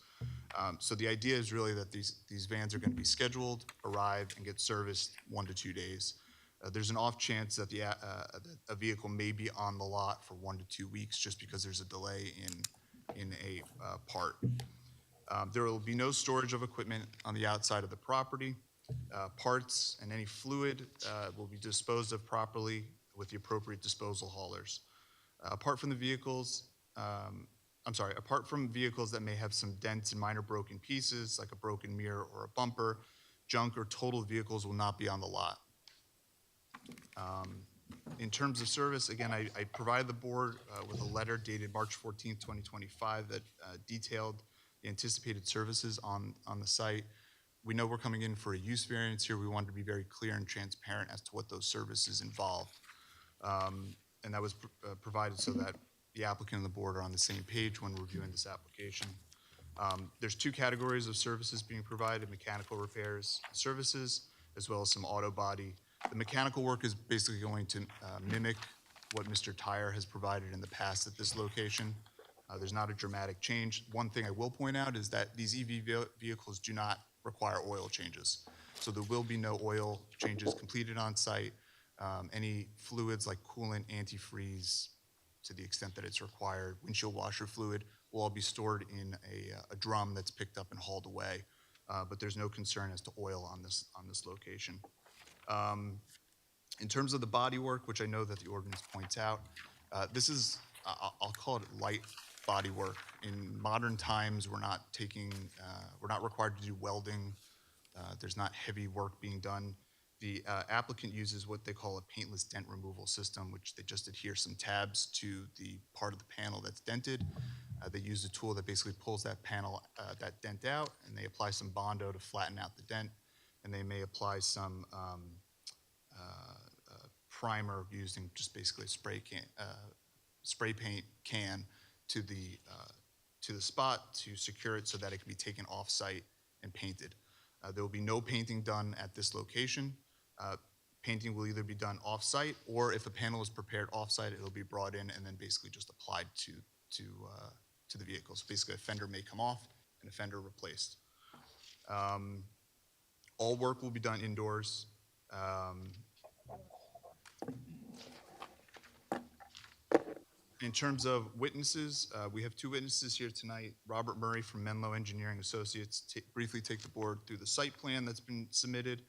Speaker 16: So the idea is really that these vans are going to be scheduled, arrive, and get serviced 1 to 2 days. There's an off chance that a vehicle may be on the lot for 1 to 2 weeks just because there's a delay in a part. There will be no storage of equipment on the outside of the property. Parts and any fluid will be disposed of properly with the appropriate disposal haulers. Apart from vehicles that may have some dents and minor broken pieces, like a broken mirror or a bumper, junk or totaled vehicles will not be on the lot. In terms of service, again, I provided the board with a letter dated March 14th, 2025 that detailed the anticipated services on the site. We know we're coming in for a use variance here. We wanted to be very clear and transparent as to what those services involved. And that was provided so that the applicant and the board are on the same page when reviewing this application. There's two categories of services being provided: mechanical repairs services, as well as some auto body. The mechanical work is basically going to mimic what Mr. Tyer has provided in the past at this location. There's not a dramatic change. One thing I will point out is that these EV vehicles do not require oil changes. So there will be no oil changes completed on site. Any fluids like coolant, antifreeze, to the extent that it's required, windshield washer fluid, will all be stored in a drum that's picked up and hauled away. But there's no concern as to oil on this location. In terms of the body work, which I know that the ordinance points out, this is, I'll call it light body work. In modern times, we're not required to do welding. There's not heavy work being done. The applicant uses what they call a paintless dent removal system, which they just adhere some tabs to the part of the panel that's dented. They use a tool that basically pulls that panel, that dent out, and they apply some Bondo to flatten out the dent. And they may apply some primer using just basically a spray paint can to the spot to secure it so that it can be taken off-site and painted. There will be no painting done at this location. Painting will either be done off-site, or if a panel is prepared off-site, it'll be brought in and then basically just applied to the vehicle. So basically, a fender may come off and a fender replaced. All work will be done indoors. In terms of witnesses, we have two witnesses here tonight. Robert Murray from Menlo Engineering Associates, briefly take the board through the site plan that's been submitted,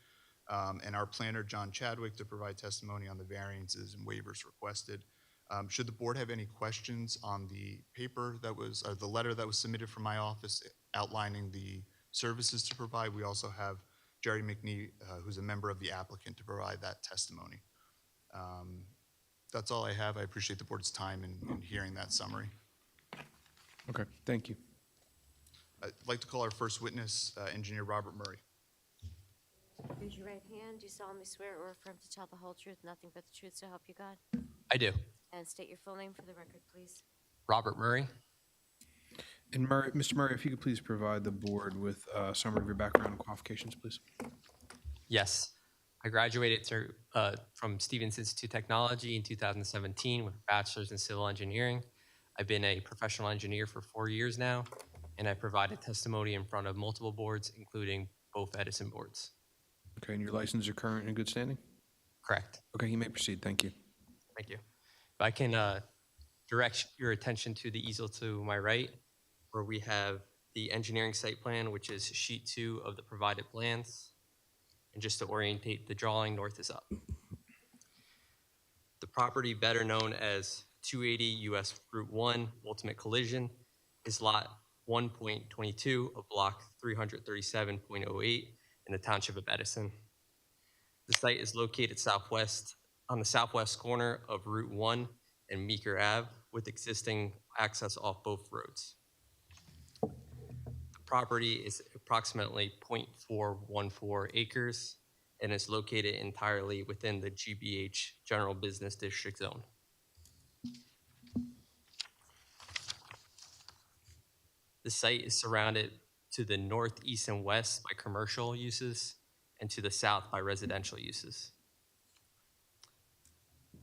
Speaker 16: and our planner, John Chadwick, to provide testimony on the variances and waivers requested. Should the board have any questions on the paper that was, the letter that was submitted from my office outlining the services to provide, we also have Jerry McNee, who's a member of the applicant, to provide that testimony. That's all I have. I appreciate the board's time in hearing that summary.
Speaker 1: Okay, thank you.
Speaker 16: I'd like to call our first witness, Engineer Robert Murray.
Speaker 6: Raise your right hand. Do you solemnly swear or affirm to tell the whole truth, nothing but the truth, so help you God?
Speaker 17: I do.
Speaker 6: And state your full name for the record, please.
Speaker 17: Robert Murray.
Speaker 1: And Mr. Murray, if you could please provide the board with a summary of your background and qualifications, please.
Speaker 17: Yes. I graduated from Stevens Institute of Technology in 2017 with a bachelor's in civil engineering. I've been a professional engineer for 4 years now, and I provided testimony in front of multiple boards, including both Edison boards.
Speaker 1: Okay, and your licenses are current and in good standing?
Speaker 17: Correct.
Speaker 1: Okay, you may proceed. Thank you.
Speaker 17: Thank you. If I can direct your attention to the easel to my right, where we have the engineering site plan, which is sheet 2 of the provided plans. And just to orientate the drawing, north is up. The property, better known as 280 US Route 1 Ultimate Collision, is lot 1.22 of block 337.08 in the township of Edison. The site is located on the southwest corner of Route 1 and Meeker Ave, with existing access off both roads. The property is approximately 0.414 acres and is located entirely within the GBH General Business District Zone. The site is surrounded to the north, east, and west by commercial uses and to the south by residential uses.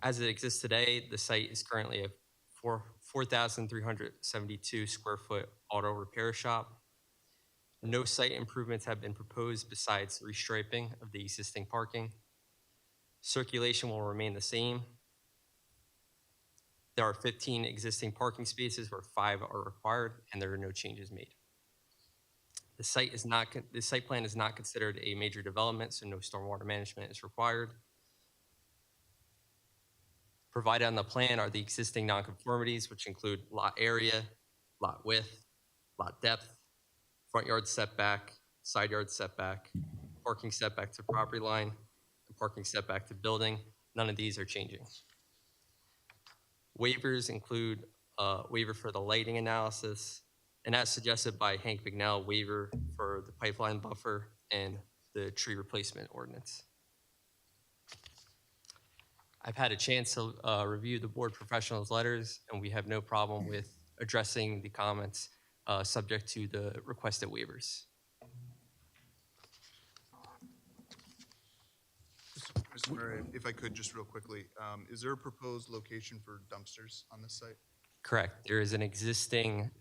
Speaker 17: As it exists today, the site is currently a 4,372 square foot auto repair shop. No site improvements have been proposed besides restriping of the existing parking. Circulation will remain the same. There are 15 existing parking spaces where 5 are required, and there are no changes made. The site plan is not considered a major development, so no stormwater management is required. Provided on the plan are the existing nonconformities, which include lot area, lot width, lot depth, front yard setback, side yard setback, parking setback to property line, and parking setback to building. None of these are changing. Waivers include a waiver for the lighting analysis, and as suggested by Hank McNell, waiver for the pipeline buffer and the tree replacement ordinance. I've had a chance to review the board professionals' letters, and we have no problem with addressing the comments subject to the requested waivers.
Speaker 16: Mr. Murray, if I could, just real quickly, is there a proposed location for dumpsters on this site?
Speaker 17: Correct. There is an existing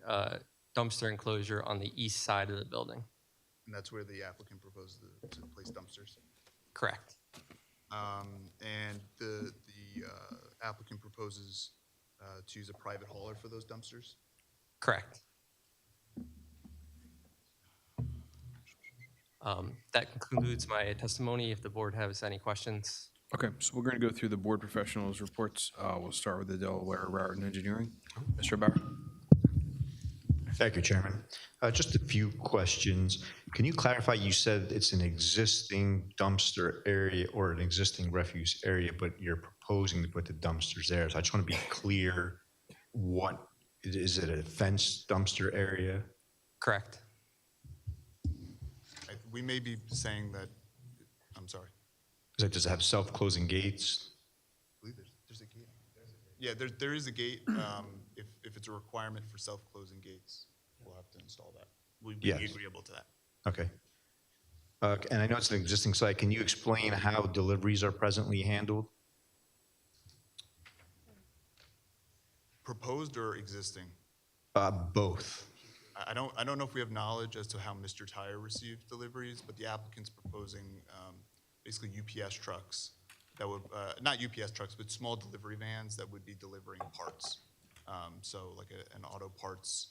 Speaker 17: dumpster enclosure on the east side of the building.
Speaker 16: And that's where the applicant proposes to place dumpsters?
Speaker 17: Correct.
Speaker 16: And the applicant proposes to use a private hauler for those dumpsters?
Speaker 17: Correct. That concludes my testimony. If the board has any questions.
Speaker 1: Okay, so we're going to go through the board professionals' reports. We'll start with the Delaware Route and Engineering. Mr. Bauer.
Speaker 18: Thank you, Chairman. Just a few questions. Can you clarify, you said it's an existing dumpster area or an existing refuse area, but you're proposing to put the dumpsters there. So I just want to be clear, what, is it a fenced dumpster area?
Speaker 17: Correct.
Speaker 16: We may be saying that, I'm sorry.
Speaker 18: Does it have self-closing gates?
Speaker 16: I believe there's a gate. Yeah, there is a gate. If it's a requirement for self-closing gates, we'll have to install that. We'd be
Speaker 18: Yes.
Speaker 16: agreeable to that.
Speaker 18: Okay. And I know it's an existing site. Can you explain how deliveries are presently handled?
Speaker 16: Proposed or existing?
Speaker 18: Both.
Speaker 16: I don't know if we have knowledge as to how Mr. Tire received deliveries, but the applicant's proposing basically UPS trucks that would, not UPS trucks, but small delivery vans that would be delivering parts. So like an auto parts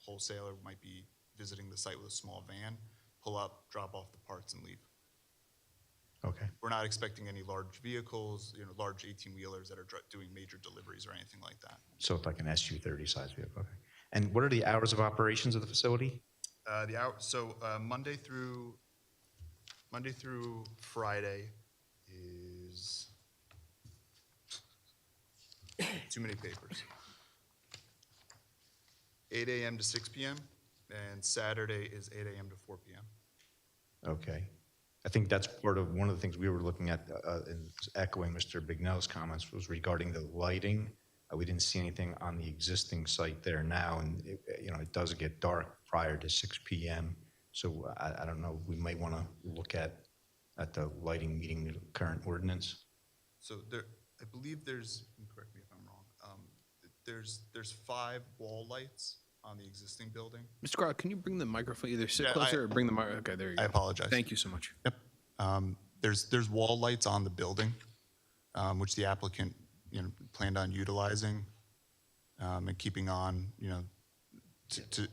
Speaker 16: wholesaler might be visiting the site with a small van, pull up, drop off the parts and leave.
Speaker 18: Okay.
Speaker 16: We're not expecting any large vehicles, large 18-wheelers that are doing major deliveries or anything like that.
Speaker 18: So it's like an SU-30 size vehicle, okay. And what are the hours of operations of the facility?
Speaker 16: Monday through Friday is too many papers. 8 a.m. to 6 p.m. and Saturday is 8 a.m. to 4 p.m.
Speaker 18: Okay. I think that's part of one of the things we were looking at, and echoing Mr. Bignell's comments, was regarding the lighting. We didn't see anything on the existing site there now, and it does get dark prior to 6 p.m. So I don't know, we might want to look at the lighting meeting the current ordinance.
Speaker 16: So I believe there's, and correct me if I'm wrong, there's 5 wall lights on the existing building.
Speaker 1: Mr. Carl, can you bring the microphone, either sit closer or bring the mic? Okay, there you go.
Speaker 16: I apologize.
Speaker 1: Thank you so much.
Speaker 16: Yep. There's wall lights on the building, which the applicant planned on utilizing and keeping on, to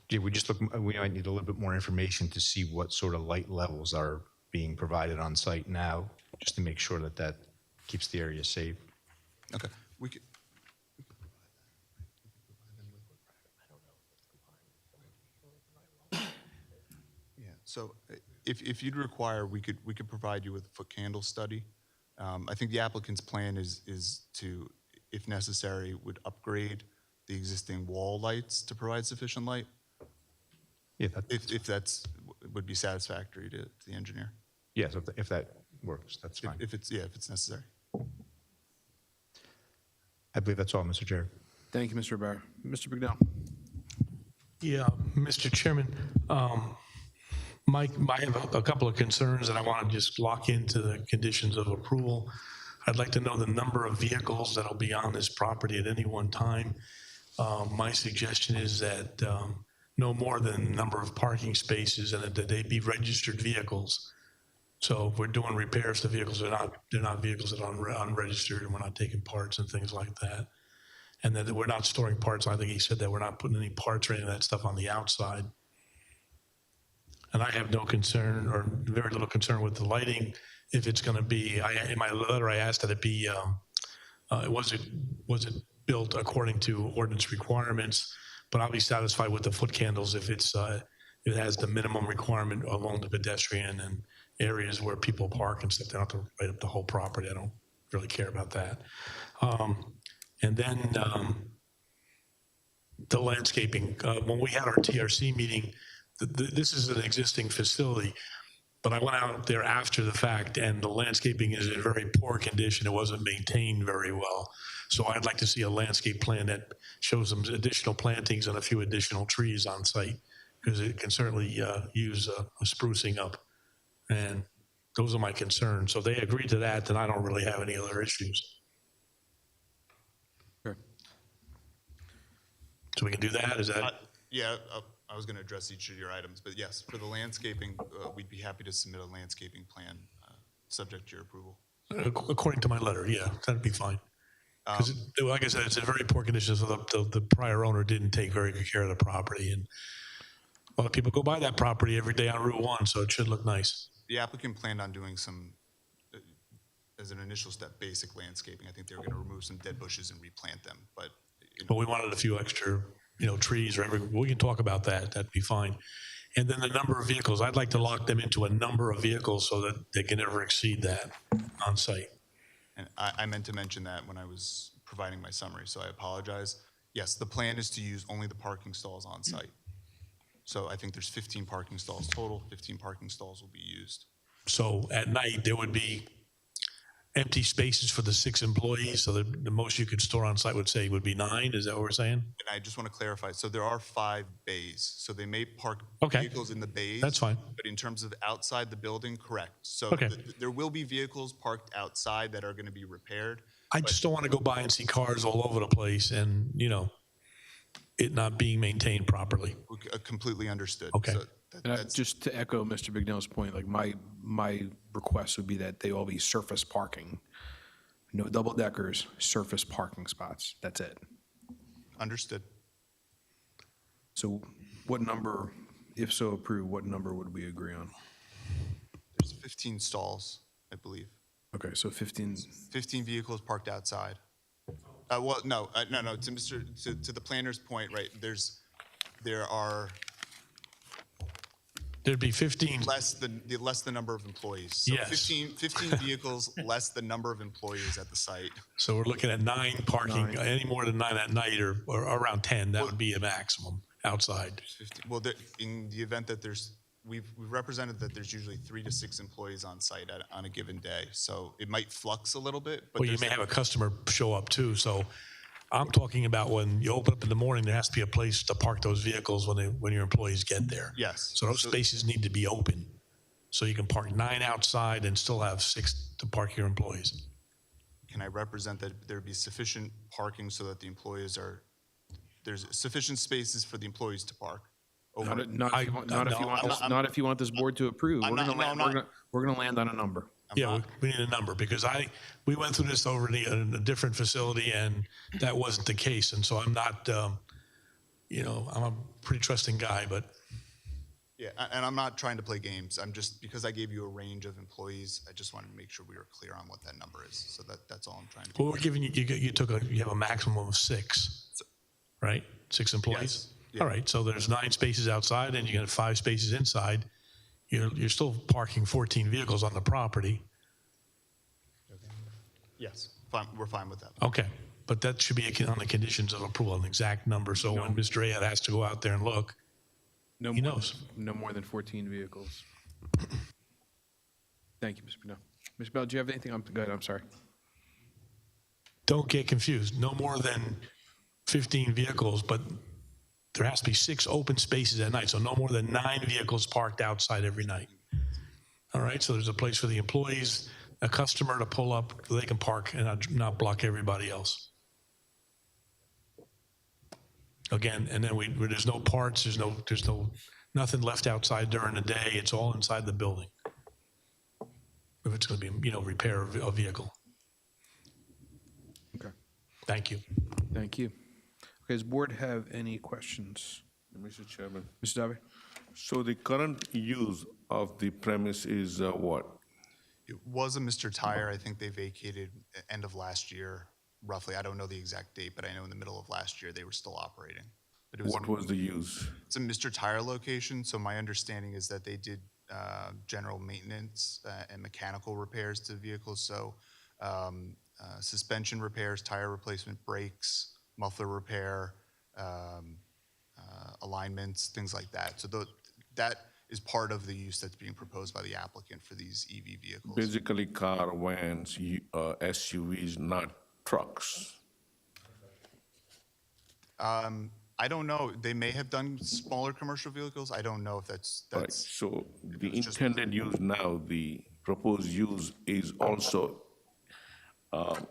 Speaker 18: Yeah, we might need a little bit more information to see what sort of light levels are being provided on site now, just to make sure that keeps the area safe.
Speaker 16: Okay, we could. Yeah, so if you'd require, we could provide you with a foot candle study. I think the applicant's plan is to, if necessary, would upgrade the existing wall lights to provide sufficient light.
Speaker 18: Yeah,
Speaker 16: if that's would be satisfactory to the engineer.
Speaker 18: Yes, if that works, that's fine.
Speaker 16: If it's necessary.
Speaker 18: I believe that's all, Mr. Chair.
Speaker 1: Thank you, Mr. Bauer. Mr. Bignell.
Speaker 13: Yeah, Mr. Chairman, Mike, I have a couple of concerns that I want to just lock into the conditions of approval. I'd like to know the number of vehicles that'll be on this property at any one time. My suggestion is that no more than the number of parking spaces and that they be registered vehicles. So if we're doing repairs to vehicles, they're not vehicles that are unregistered, and we're not taking parts and things like that. and that we're not storing parts. I think he said that we're not putting any parts or any of that stuff on the outside. And I have no concern, or very little concern, with the lighting. If it's going to be, in my letter, I asked that it be, was it built according to ordinance requirements? But I'll be satisfied with the foot candles if it has the minimum requirement along the pedestrian and areas where people park and stuff. They don't have to light up the whole property. I don't really care about that. And then the landscaping. When we had our TRC meeting, this is an existing facility, but I went out there after the fact, and the landscaping is in very poor condition. It wasn't maintained very well. So I'd like to see a landscape plan that shows some additional plantings and a few additional trees on site, because it can certainly use a sprucing up. And those are my concerns. So if they agree to that, then I don't really have any other issues.
Speaker 1: Sure.
Speaker 13: So we can do that? Is that?
Speaker 16: Yeah, I was going to address each of your items, but yes, for the landscaping, we'd be happy to submit a landscaping plan subject to your approval.
Speaker 13: According to my letter, yeah, that'd be fine. Because, like I said, it's in very poor condition, so the prior owner didn't take very good care of the property. And a lot of people go by that property every day on Route 1, so it should look nice.
Speaker 16: The applicant planned on doing some, as an initial step, basic landscaping. I think they were going to remove some dead bushes and replant them, but.
Speaker 13: But we wanted a few extra, trees or everything. We can talk about that. That'd be fine. And then the number of vehicles, I'd like to lock them into a number of vehicles so that they can never exceed that on site.
Speaker 16: And I meant to mention that when I was providing my summary, so I apologize. Yes, the plan is to use only the parking stalls on site. So I think there's 15 parking stalls total, 15 parking stalls will be used.
Speaker 13: So at night, there would be empty spaces for the 6 employees, so the most you could store on site would be 9. Is that what we're saying?
Speaker 16: And I just want to clarify, so there are 5 bays, so they may park vehicles in the bays.
Speaker 13: That's fine.
Speaker 16: But in terms of outside the building, correct. So
Speaker 13: Okay.
Speaker 16: there will be vehicles parked outside that are going to be repaired.
Speaker 13: I just don't want to go by and see cars all over the place and, it not being maintained properly.
Speaker 16: Completely understood.
Speaker 13: Okay.
Speaker 16: So
Speaker 1: And just to echo Mr. Bignell's point, like my request would be that they all be surface parking. No double deckers, surface parking spots. That's it.
Speaker 16: Understood.
Speaker 1: So what number, if so approved, what number would we agree on?
Speaker 16: There's 15 stalls, I believe.
Speaker 1: Okay, so 15.
Speaker 16: 15 vehicles parked outside. Well, no. To the planner's point, right?
Speaker 13: There'd be 15.
Speaker 16: Less the number of employees. So
Speaker 13: Yes.
Speaker 16: 15 vehicles less the number of employees at the site.
Speaker 13: So we're looking at 9 parking. Any more than 9 at night or around 10, that would be a maximum outside.
Speaker 16: 15, well, in the event that we've represented that there's usually 3 to 6 employees on site on a given day. So it might flux a little bit. But
Speaker 13: Well, you may have a customer show up too. So I'm talking about when you open up in the morning, there has to be a place to park those vehicles when your employees get there.
Speaker 16: Yes.
Speaker 13: So those spaces need to be open. So you can park 9 outside and still have 6 to park your employees.
Speaker 16: Can I represent that there be sufficient parking so that there's sufficient spaces for the employees to park?
Speaker 1: Not if you want this board to approve. We're going to land on a number.
Speaker 13: Yeah, we need a number because we went through this over in a different facility and that wasn't the case. And so I'm not, I'm a pretty trusting guy, but.
Speaker 16: Yeah, and I'm not trying to play games. I'm just, because I gave you a range of employees, I just wanted to make sure we were clear on what that number is. So that's all I'm trying to do.
Speaker 13: Well, we're giving you have a maximum of 6, right? 6 employees?
Speaker 16: Yes. Yeah.
Speaker 13: All right, so there's 9 spaces outside and you got 5 spaces inside. You're still parking 14 vehicles on the property.
Speaker 16: Yes, fine, we're fine with that.
Speaker 13: Okay, but that should be on the conditions of approval, an exact number. So when Mr. Ayad has to go out there and look, he knows.
Speaker 1: No more than 14 vehicles. Thank you, Mr. Bell. Mr. Bell, do you have anything? Go ahead, I'm sorry.
Speaker 13: Don't get confused. No more than 15 vehicles, but there has to be 6 open spaces at night. So no more than 9 vehicles parked outside every night. All right, so there's a place for the employees, a customer to pull up, so they can park and not block everybody else. Again, and then there's no parts, there's nothing left outside during the day. It's all inside the building. If it's going to be, repair a vehicle.
Speaker 1: Okay.
Speaker 13: Thank you.
Speaker 1: Thank you. Okay, does the board have any questions?
Speaker 9: Mr. Chairman,
Speaker 1: Mr. Davi?
Speaker 9: so the current use of the premise is what?
Speaker 16: It was a Mr. Tire. I think they vacated end of last year, roughly. I don't know the exact date, but I know in the middle of last year, they were still operating. But it was
Speaker 9: What was the use?
Speaker 16: It's a Mr. Tire location, so my understanding is that they did general maintenance and mechanical repairs to vehicles, so suspension repairs, tire replacement, brakes, muffler repair, alignments, things like that. So that is part of the use that's being proposed by the applicant for these EV vehicles.
Speaker 9: Basically car, vans, SUVs, not trucks.
Speaker 16: I don't know. They may have done smaller commercial vehicles. I don't know if that's.
Speaker 9: Right, so the intended use now, the proposed use is also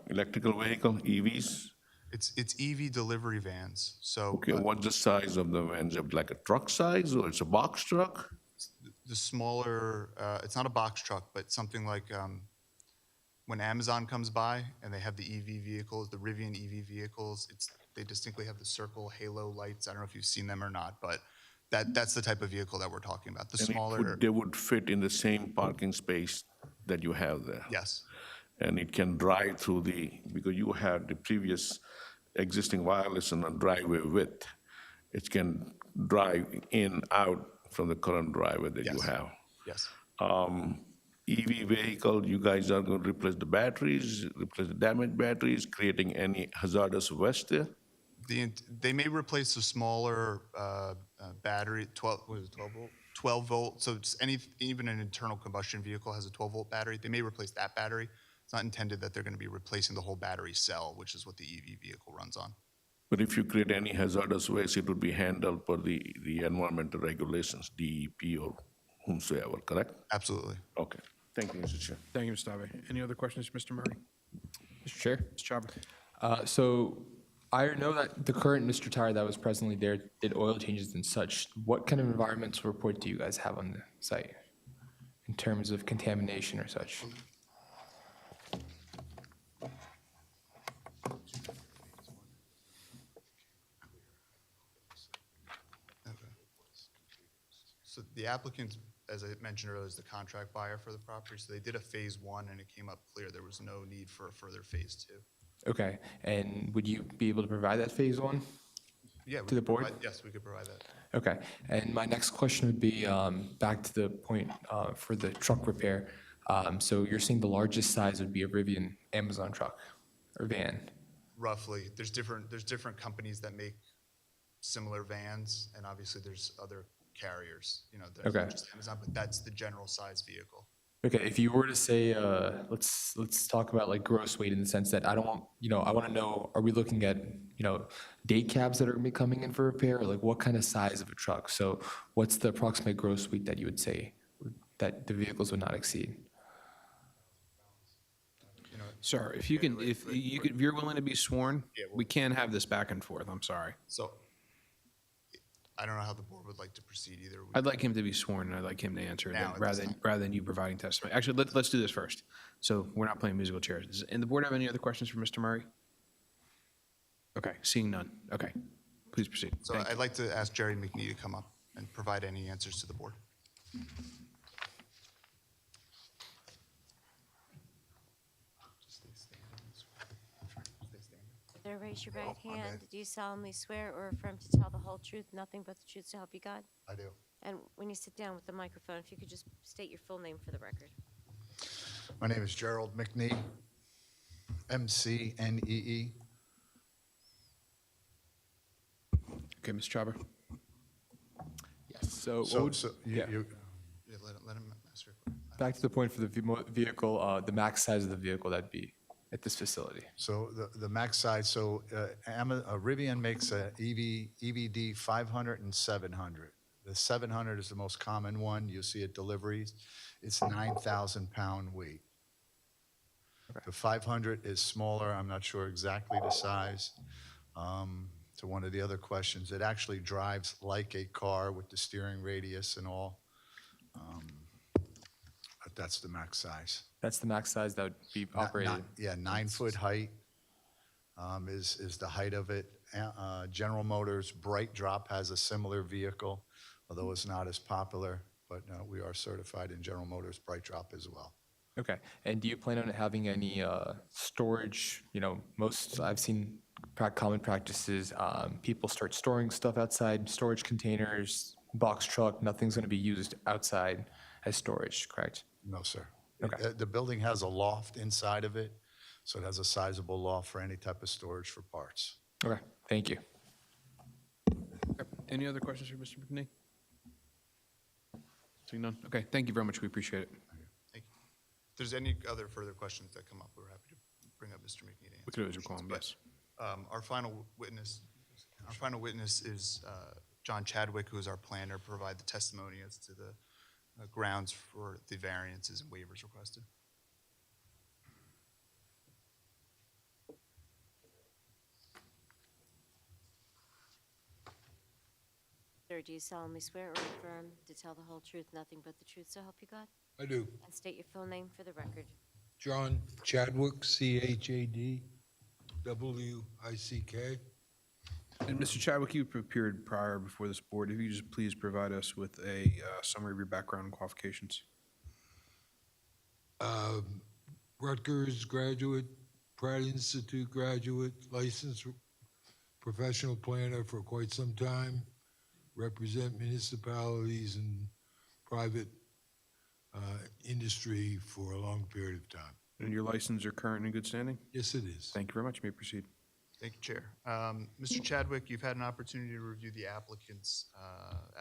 Speaker 9: electrical vehicle, EVs?
Speaker 16: It's EV delivery vans. So
Speaker 9: Okay, what's the size of the vans? Like a truck size or it's a box truck?
Speaker 16: the smaller, it's not a box truck, but something like when Amazon comes by and they have the EV vehicles, the Rivian EV vehicles, they distinctly have the circle halo lights. I don't know if you've seen them or not, but that's the type of vehicle that we're talking about. The
Speaker 9: And
Speaker 16: smaller.
Speaker 9: they would fit in the same parking space that you have there?
Speaker 16: Yes.
Speaker 9: And it can drive through because you had the previous existing wireless and a driveway width. It can drive in, out from the current driveway that you have.
Speaker 16: Yes.
Speaker 9: EV vehicle, you guys are going to replace the batteries, replace the damaged batteries, creating any hazardous waste there?
Speaker 16: They may replace a smaller battery, 12 volt? 12 volt. So it's even an internal combustion vehicle has a 12 volt battery. They may replace that battery. It's not intended that they're going to be replacing the whole battery cell, which is what the EV vehicle runs on.
Speaker 9: But if you create any hazardous waste, it would be handled per the environmental regulations, DEP or whomsoever, correct?
Speaker 16: Absolutely.
Speaker 9: Okay. Thank you, Mr. Chair.
Speaker 1: Thank you, Mr. Davi. Any other questions, Mr. Murray?
Speaker 4: Mr. Chair?
Speaker 1: Mr. Chaba?
Speaker 4: So I know that the current Mr. Tire that was presently there did oil changes and such. What kind of environmental report do you guys have on the site in terms of contamination or such?
Speaker 16: So the applicant, as I mentioned earlier, is the contract buyer for the property. So they did a phase one and it came up clear there was no need for a further phase two.
Speaker 4: Okay, and would you be able to provide that phase one?
Speaker 16: Yeah, we
Speaker 4: To the
Speaker 16: could
Speaker 4: board?
Speaker 16: yes, we could provide that.
Speaker 4: Okay, and my next question would be back to the point for the truck repair. So you're saying the largest size would be a Rivian Amazon truck or van?
Speaker 16: Roughly, there's different companies that make similar vans, and obviously there's other carriers, there's
Speaker 4: Okay.
Speaker 16: not just Amazon, but that's the general size vehicle.
Speaker 4: Okay, if you were to say, let's talk about like gross weight in the sense that I don't want, I want to know, are we looking at, day cabs that are gonna be coming in for repair, or like what kind of size of a truck? So what's the approximate gross weight that you would say that the vehicles would not exceed?
Speaker 1: Sir, if you're willing to be sworn, we can't have this back and forth. I'm sorry.
Speaker 16: So I don't know how the board would like to proceed either.
Speaker 1: I'd like him to be sworn, and I'd like him to answer it
Speaker 16: Now, at
Speaker 1: rather
Speaker 16: this
Speaker 1: than you providing testimony. Actually, let's do this first. So we're not playing musical chairs. And the board have any other questions for Mr. Murray? Okay, seeing none. Okay, please proceed.
Speaker 16: So
Speaker 1: Thank you.
Speaker 16: I'd like to ask Jerry McNee to come up and provide any answers to the board.
Speaker 6: There, raise your right hand. Do you solemnly swear or affirm to tell the whole truth, nothing but the truth, so help you God?
Speaker 16: I do.
Speaker 6: And when you sit down with the microphone, if you could just state your full name for the record.
Speaker 19: My name is Gerald McNee, McNee.
Speaker 1: Okay, Ms. Chauber.
Speaker 4: Yes, so what
Speaker 19: So,
Speaker 4: would-
Speaker 19: so
Speaker 4: yeah.
Speaker 19: you,
Speaker 16: Yeah, let him answer.
Speaker 4: Back to the point for the vehicle, the max size of the vehicle that'd be at this facility.
Speaker 19: so the max size, so Rivian makes a EVD 500 and 700. The 700 is the most common one. You see at deliveries. It's 9,000 pound weight. The 500 is smaller. I'm not sure exactly the size. To one of the other questions, it actually drives like a car with the steering radius and all. But that's the max size.
Speaker 4: That's the max size that would be operated.
Speaker 19: Yeah, 9 foot height. is the height of it. General Motors Bright Drop has a similar vehicle, although it's not as popular, but we are certified in General Motors Bright Drop as well.
Speaker 4: Okay. And do you plan on having any storage? You know, most I've seen common practices, people start storing stuff outside, storage containers, box truck, nothing's going to be used outside as storage, correct?
Speaker 19: No, sir.
Speaker 4: Okay.
Speaker 19: The building has a loft inside of it, so it has a sizable loft for any type of storage for parts.
Speaker 4: Okay, thank you.
Speaker 1: Okay. Any other questions for Mr. McNee? Seeing none? Okay, thank you very much. We appreciate it.
Speaker 16: Thank you. If there's any other further questions that come up, we're happy to bring up Mr. McNee to answer.
Speaker 1: We could always recall him, yes.
Speaker 16: Our final witness is John Chadwick, who is our planner, provide the testimony as to the grounds for the variances and waivers requested.
Speaker 6: Sir, do you solemnly swear or affirm to tell the whole truth, nothing but the truth, so help you God?
Speaker 20: I do.
Speaker 6: And state your full name for the record.
Speaker 20: John Chadwick, Chadwick.
Speaker 1: And Mr. Chadwick, you appeared prior before this board. If you just please provide us with a summary of your background and qualifications.
Speaker 20: Rutgers graduate, Pratt Institute graduate, licensed professional planner for quite some time, represent municipalities and private industry for a long period of time.
Speaker 1: And your license are current and in good standing?
Speaker 20: Yes, it is.
Speaker 1: Thank you very much. You may proceed.
Speaker 16: Thank you, Chair. Mr. Chadwick, you've had an opportunity to review the applicant's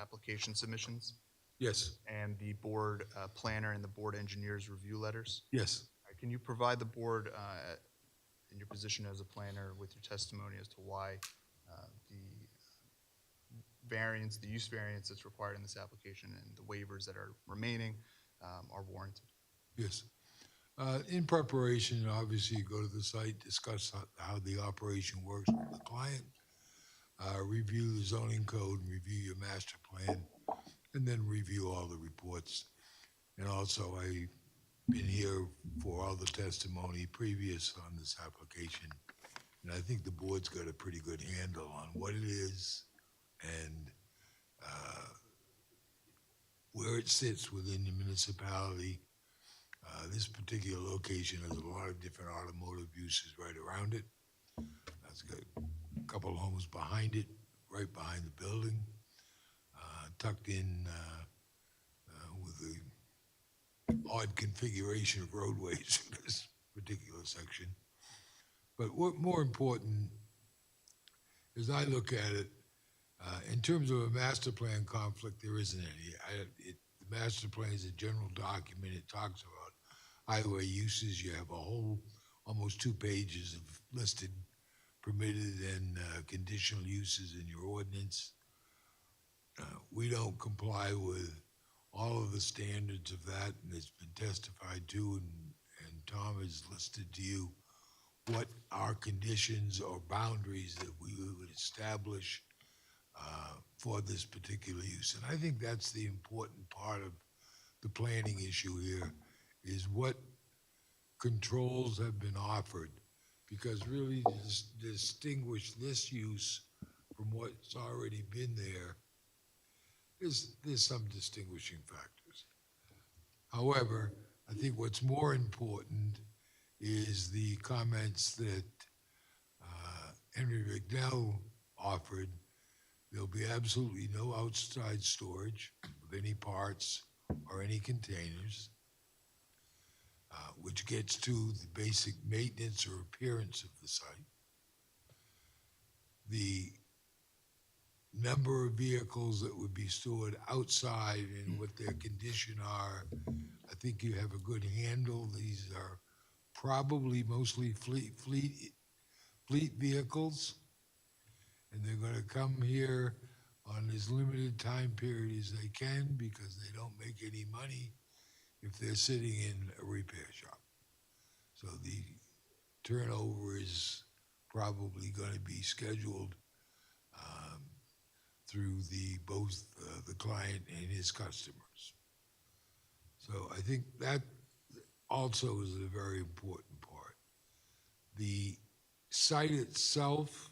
Speaker 16: application submissions
Speaker 20: Yes,
Speaker 16: and the board planner and the board engineer's review letters.
Speaker 20: yes.
Speaker 16: Can you provide the board, in your position as a planner, with your testimony as to why the variance, the use variance that's required in this application and the waivers that are remaining are warranted?
Speaker 20: Yes. In preparation, obviously, you go to the site, discuss how the operation works with the client, review the zoning code, review your master plan, and then review all the reports. And also, I've been here for all the testimony previous on this application, and I think the board's got a pretty good handle on what it is and where it sits within the municipality. This particular location has a lot of different automotive uses right around it. It's got a couple of homes behind it, right behind the building, tucked in with the odd configuration of roadways in this particular section. But what more important, as I look at it, in terms of a master plan conflict, there isn't any. The master plan is a general document. It talks about highway uses. You have a whole, almost 2 pages of listed permitted and conditional uses in your ordinance. We don't comply with all of the standards of that, and it's been testified to, and Tom has listed to you what our conditions or boundaries that we would establish for this particular use. And I think that's the important part of the planning issue here, is what controls have been offered, because really to distinguish this use from what's already been there, there's some distinguishing factors. However, I think what's more important is the comments that Henry McNell offered. There'll be absolutely no outside storage of any parts or any containers, which gets to the basic maintenance or appearance of the site. The number of vehicles that would be stored outside and what their condition are, I think you have a good handle. These are probably mostly fleet vehicles, and they're going to come here on as limited time period as they can, because they don't make any money if they're sitting in a repair shop. So the turnover is probably going to be scheduled through both the client and his customers. So I think that also is a very important part. The site itself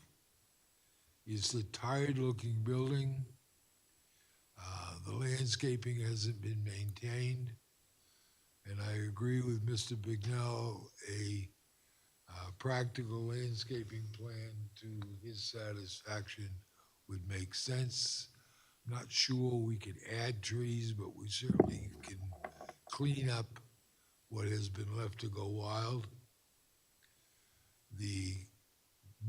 Speaker 20: is a tired-looking building. The landscaping hasn't been maintained. And I agree with Mr. Bignell, a practical landscaping plan to his satisfaction would make sense. I'm not sure we could add trees, but we certainly can clean up what has been left to go wild. The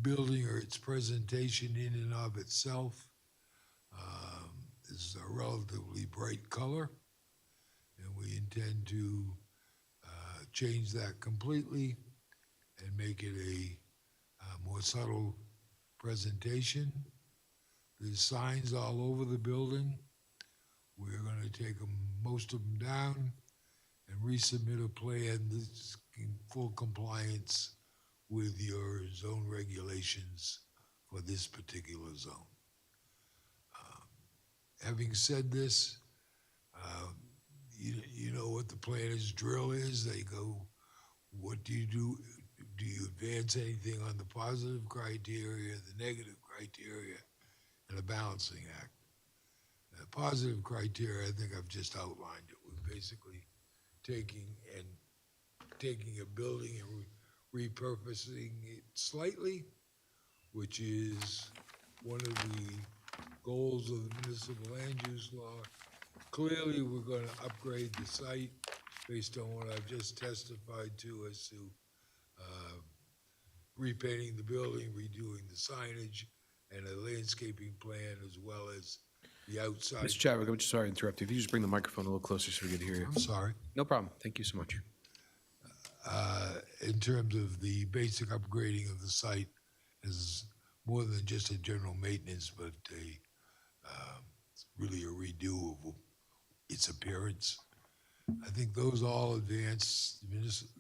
Speaker 20: building or its presentation in and of itself is a relatively bright color, and we intend to change that completely and make it a more subtle presentation. There's signs all over the building. We're going to take most of them down and resubmit a plan that's in full compliance with your zone regulations for this particular zone. Having said this, you know what the planner's drill is. They go, what do you do? Do you advance anything on the positive criteria, the negative criteria, and a balancing act? The positive criteria, I think I've just outlined it. We're basically taking a building and repurposing it slightly, which is one of the goals of the municipal land use law. Clearly, we're going to upgrade the site based on what I've just testified to as to repainting the building, redoing the signage, and a landscaping plan, as well as the outside.
Speaker 1: Mr. Chadwick, I'm just sorry to interrupt you. If you just bring the microphone a little closer so we can hear you.
Speaker 20: I'm sorry.
Speaker 1: No problem. Thank you so much.
Speaker 20: In terms of the basic upgrading of the site is more than just a general maintenance, but really a redo of its appearance. I think those all advance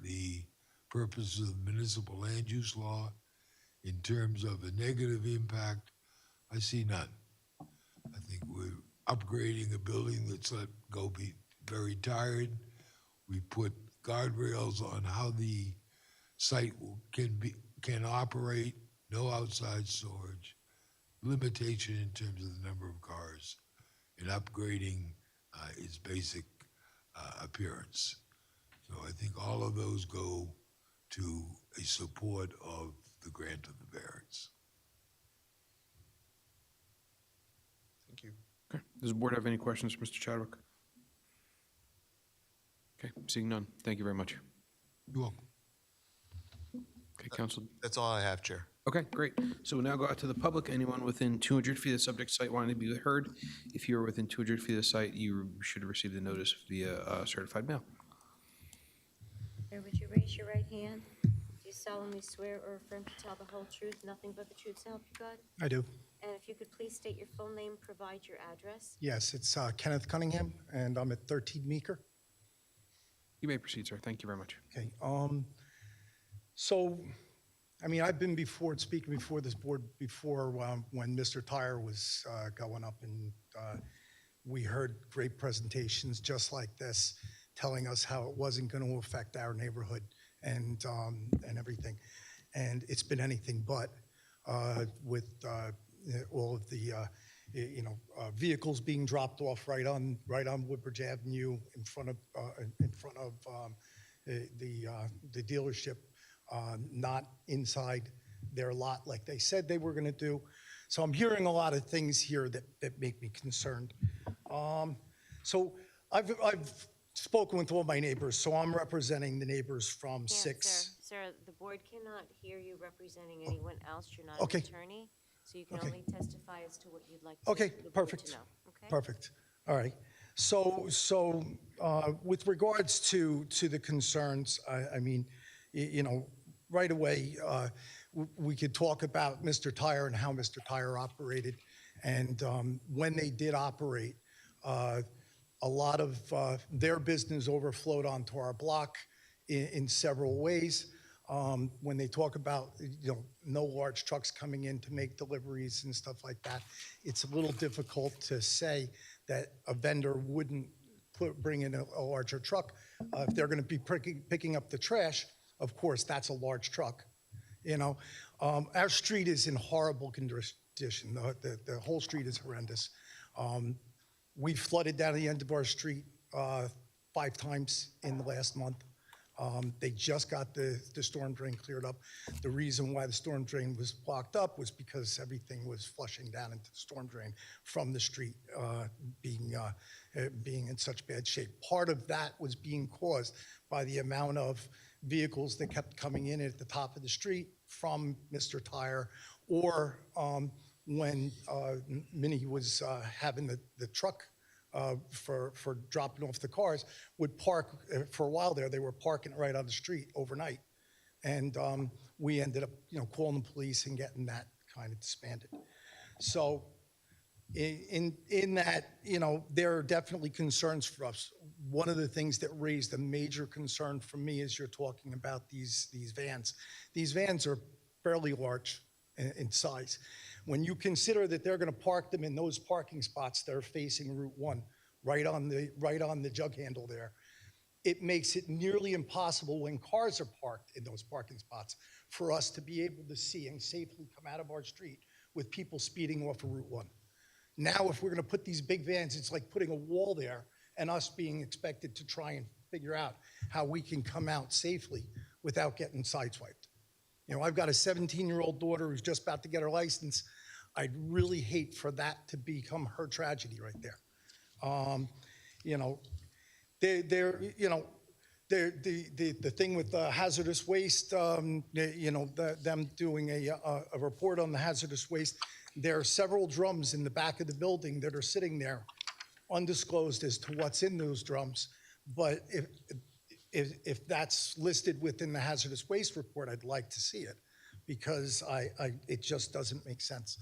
Speaker 20: the purpose of the municipal land use law. In terms of a negative impact, I see none. I think we're upgrading a building that's let go be very tired. We put guardrails on how the site can operate, no outside storage, limitation in terms of the number of cars, and upgrading its basic appearance. So I think all of those go to a support of the grant of the variance.
Speaker 1: Thank you. Okay. Does the board have any questions for Mr. Chadwick? Okay, seeing none. Thank you very much.
Speaker 20: You're welcome.
Speaker 1: Okay, counsel.
Speaker 21: That's all I have, Chair.
Speaker 1: Okay, great. So we'll now go out to the public. Anyone within 200 feet of the subject site wanting to be heard? If you are within 200 feet of the site, you should have received the notice via certified mail.
Speaker 6: Sir, would you raise your right hand? Do you solemnly swear or affirm to tell the whole truth, nothing but the truth, so help you God?
Speaker 22: I do.
Speaker 6: And if you could please state your full name, provide your address.
Speaker 22: Yes, it's Kenneth Cunningham, and I'm at 13 Meeker.
Speaker 1: You may proceed, sir. Thank you very much.
Speaker 22: Okay. So, I mean, I've been speaking before this board before when Mr. Tyre was going up, and we heard great presentations just like this, telling us how it wasn't going to affect our neighborhood and everything. And it's been anything but with all of the vehicles being dropped off right on Woodbridge Avenue in front of the dealership, not inside their lot like they said they were going to do. So I'm hearing a lot of things here that make me concerned. So I've spoken with all my neighbors, so I'm representing the neighbors from 6.
Speaker 6: Sir, the board cannot hear you representing anyone else. You're not
Speaker 22: Okay.
Speaker 6: an attorney, so you can
Speaker 22: Okay.
Speaker 6: only testify as to what you'd like
Speaker 22: Okay,
Speaker 6: the board
Speaker 22: perfect.
Speaker 6: to know. Okay?
Speaker 22: Perfect. All right. So with regards to the concerns, I mean, right away, we could talk about Mr. Tyre and how Mr. Tyre operated. And when they did operate, a lot of their business overflowed onto our block in several ways. When they talk about, no large trucks coming in to make deliveries and stuff like that, it's a little difficult to say that a vendor wouldn't bring in a larger truck. If they're going to be picking up the trash, of course, that's a large truck. You know, our street is in horrible condition. The whole street is horrendous. We flooded down the end of our street 5 times in the last month. They just got the storm drain cleared up. The reason why the storm drain was blocked up was because everything was flushing down into the storm drain from the street being in such bad shape. Part of that was being caused by the amount of vehicles that kept coming in at the top of the street from Mr. Tire, or when Minnie was having the truck for dropping off the cars, would park for a while there. They were parking right on the street overnight, and we ended up, calling the police and getting that kind of disbanded. So, in that, there are definitely concerns for us. One of the things that raised a major concern for me is you're talking about these vans. These vans are fairly large in size. When you consider that they're going to park them in those parking spots that are facing Route 1, right on the jug handle there, it makes it nearly impossible when cars are parked in those parking spots for us to be able to see and safely come out of our street with people speeding off of Route 1. Now, if we're going to put these big vans, it's like putting a wall there and us being expected to try and figure out how we can come out safely without getting sideswiped. I've got a 17-year-old daughter who's just about to get her license. I'd really hate for that to become her tragedy right there. The thing with hazardous waste, them doing a report on the hazardous waste, there are several drums in the back of the building that are sitting there undisclosed as to what's in those drums. But if that's listed within the hazardous waste report, I'd like to see it, because it just doesn't make sense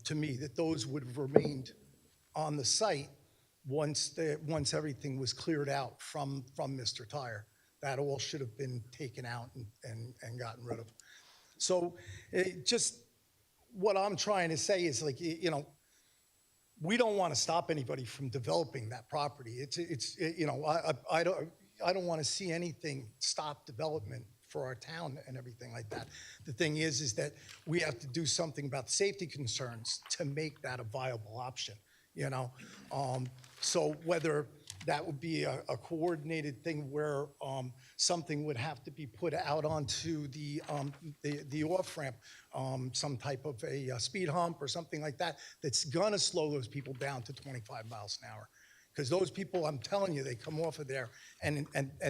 Speaker 22: to me that those would have remained on the site once everything was cleared out from Mr. Tire. That all should have been taken out and gotten rid of. So just what I'm trying to say is, we don't want to stop anybody from developing that property. I don't want to see anything stop development for our town and everything like that. The thing is that we have to do something about safety concerns to make that a viable option, So whether that would be a coordinated thing where something would have to be put out onto the off-ramp, some type of a speed hump or something like that, that's gonna slow those people down to 25 miles an hour. Because those people, I'm telling you, they come off of there and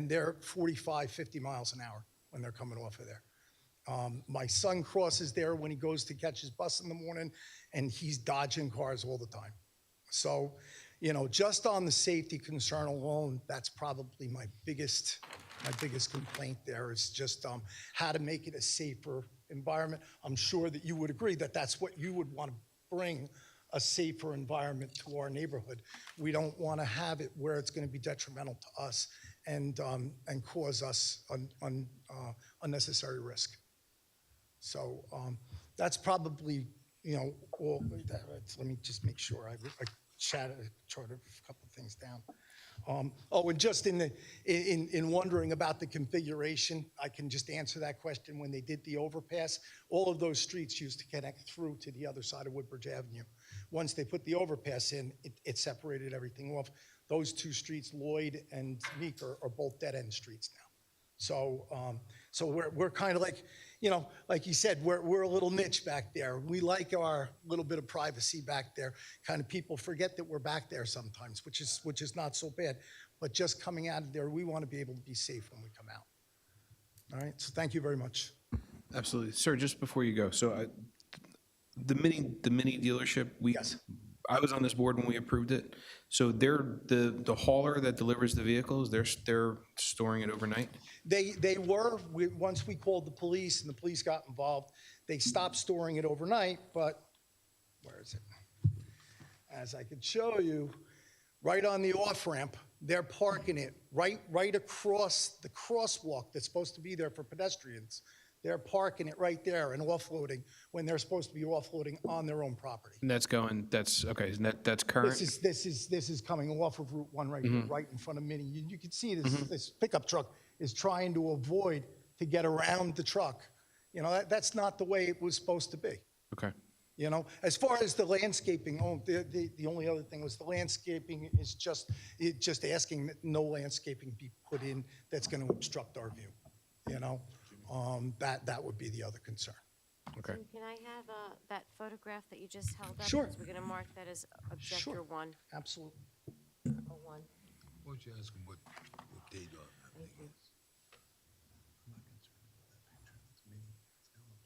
Speaker 22: they're 45, 50 miles an hour when they're coming off of there. My son crosses there when he goes to catch his bus in the morning, and he's dodging cars all the time. So, just on the safety concern alone, that's probably my biggest complaint there, is just how to make it a safer environment. I'm sure that you would agree that that's what you would want to bring, a safer environment to our neighborhood. We don't want to have it where it's going to be detrimental to us and cause us unnecessary risk. So that's probably, all. Let me just make sure I charted a couple of things down. And just in wondering about the configuration, I can just answer that question. When they did the overpass, all of those streets used to connect through to the other side of Woodbridge Avenue. Once they put the overpass in, it separated everything off. Those two streets, Lloyd and Meek, are both dead-end streets now. So we're kind of like, like you said, we're a little niche back there. We like our little bit of privacy back there. Kind of people forget that we're back there sometimes, which is not so bad. But just coming out of there, we want to be able to be safe when we come out. All right, so thank you very much.
Speaker 1: Absolutely. Sir, just before you go, so the Mini dealership, I was on this board when we approved it. So they're the hauler that delivers the vehicles, they're storing it overnight?
Speaker 22: They were. Once we called the police and the police got involved, they stopped storing it overnight, but where is it? As I could show you, right on the off-ramp, they're parking it right across the crosswalk that's supposed to be there for pedestrians. They're parking it right there and offloading when they're supposed to be offloading on their own property.
Speaker 1: And that's okay, that's current?
Speaker 22: This is coming off of Route 1 right here, right in front of Minnie. You can see this pickup truck is trying to avoid to get around the truck That's not the way it was supposed to be.
Speaker 1: Okay.
Speaker 22: As far as the landscaping, the only other thing was the landscaping is just asking that no landscaping be put in that's going to obstruct our view. That would be the other concern.
Speaker 1: Okay.
Speaker 6: Tim, can I have that photograph that you just held up?
Speaker 22: Sure.
Speaker 6: Because we're going to mark that as objector one.
Speaker 22: Absolutely.
Speaker 6: Oh, one.
Speaker 20: Why don't you ask him what date on that thing is?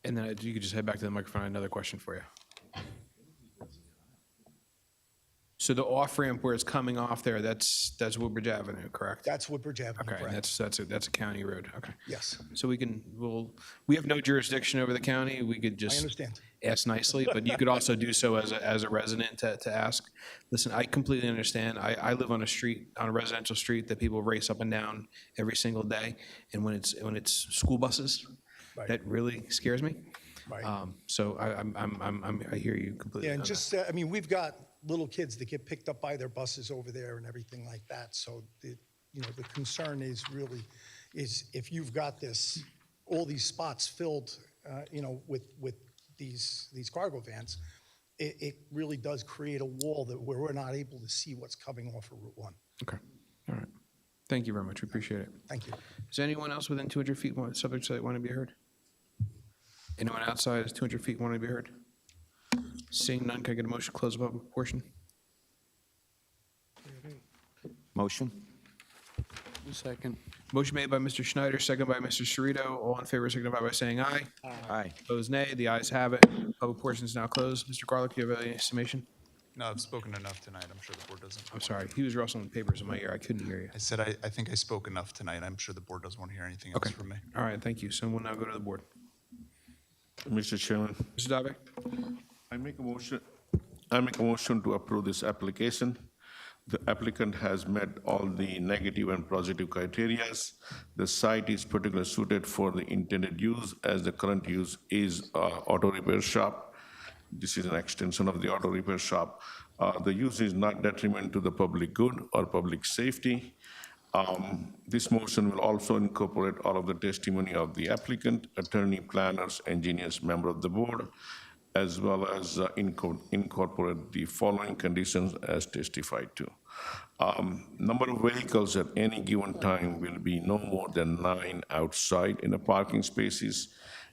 Speaker 1: And then you could just head back to the microphone. I have another question for you. So the off-ramp where it's coming off there, that's Woodbridge Avenue, correct?
Speaker 22: That's Woodbridge Avenue,
Speaker 1: Okay, and
Speaker 22: correct.
Speaker 1: that's a county road, okay.
Speaker 22: Yes.
Speaker 1: So we have no jurisdiction over the county, we could
Speaker 22: I
Speaker 1: just
Speaker 22: understand.
Speaker 1: ask nicely, but you could also do so as a resident to ask. Listen, I completely understand, I live on a residential street that people race up and down every single day, and when it's school buses,
Speaker 22: Right.
Speaker 1: that really scares me.
Speaker 22: Right.
Speaker 1: So I hear you completely.
Speaker 22: Yeah, and
Speaker 1: on
Speaker 22: just, we've got little kids that get picked up by their buses over there and everything like that. So, the concern is really, if you've got all these spots filled, with these cargo vans, it really does create a wall where we're not able to see what's coming off of Route 1.
Speaker 1: Okay, all right. Thank you very much, we appreciate it.
Speaker 22: Thank you.
Speaker 1: Is anyone else within 200 feet subject to want to be heard? Anyone outside is 200 feet want to be heard? Seeing none, can I get a motion to close the public portion?
Speaker 12: Motion?
Speaker 3: Second.
Speaker 1: Motion made by Mr. Schneider, second by Mr. Cerrito. All in favor signify by saying aye.
Speaker 12: Aye.
Speaker 1: Opposed, nay. The ayes have it. Public portion is now closed. Mr. Garlick, do you have any summation?
Speaker 16: No, I've spoken enough tonight. I'm sure the board doesn't.
Speaker 1: I'm sorry, he was rustling papers in my ear. I couldn't hear you.
Speaker 16: I said I think I spoke enough tonight. I'm sure the board doesn't want to hear anything else
Speaker 1: Okay.
Speaker 16: from me.
Speaker 1: All right, thank you. So we'll now go to the board.
Speaker 9: Mr. Chairman,
Speaker 1: Mr. Dave?
Speaker 9: I make a motion to approve this application. The applicant has met all the negative and positive criterias. The site is particularly suited for the intended use, as the current use is auto repair shop. This is an extension of the auto repair shop. The use is not detriment to the public good or public safety. This motion will also incorporate all of the testimony of the applicant, attorney, planners, engineers, member of the board, as well as incorporate the following conditions as testified to. Number of vehicles at any given time will be no more than 9 outside in the parking spaces,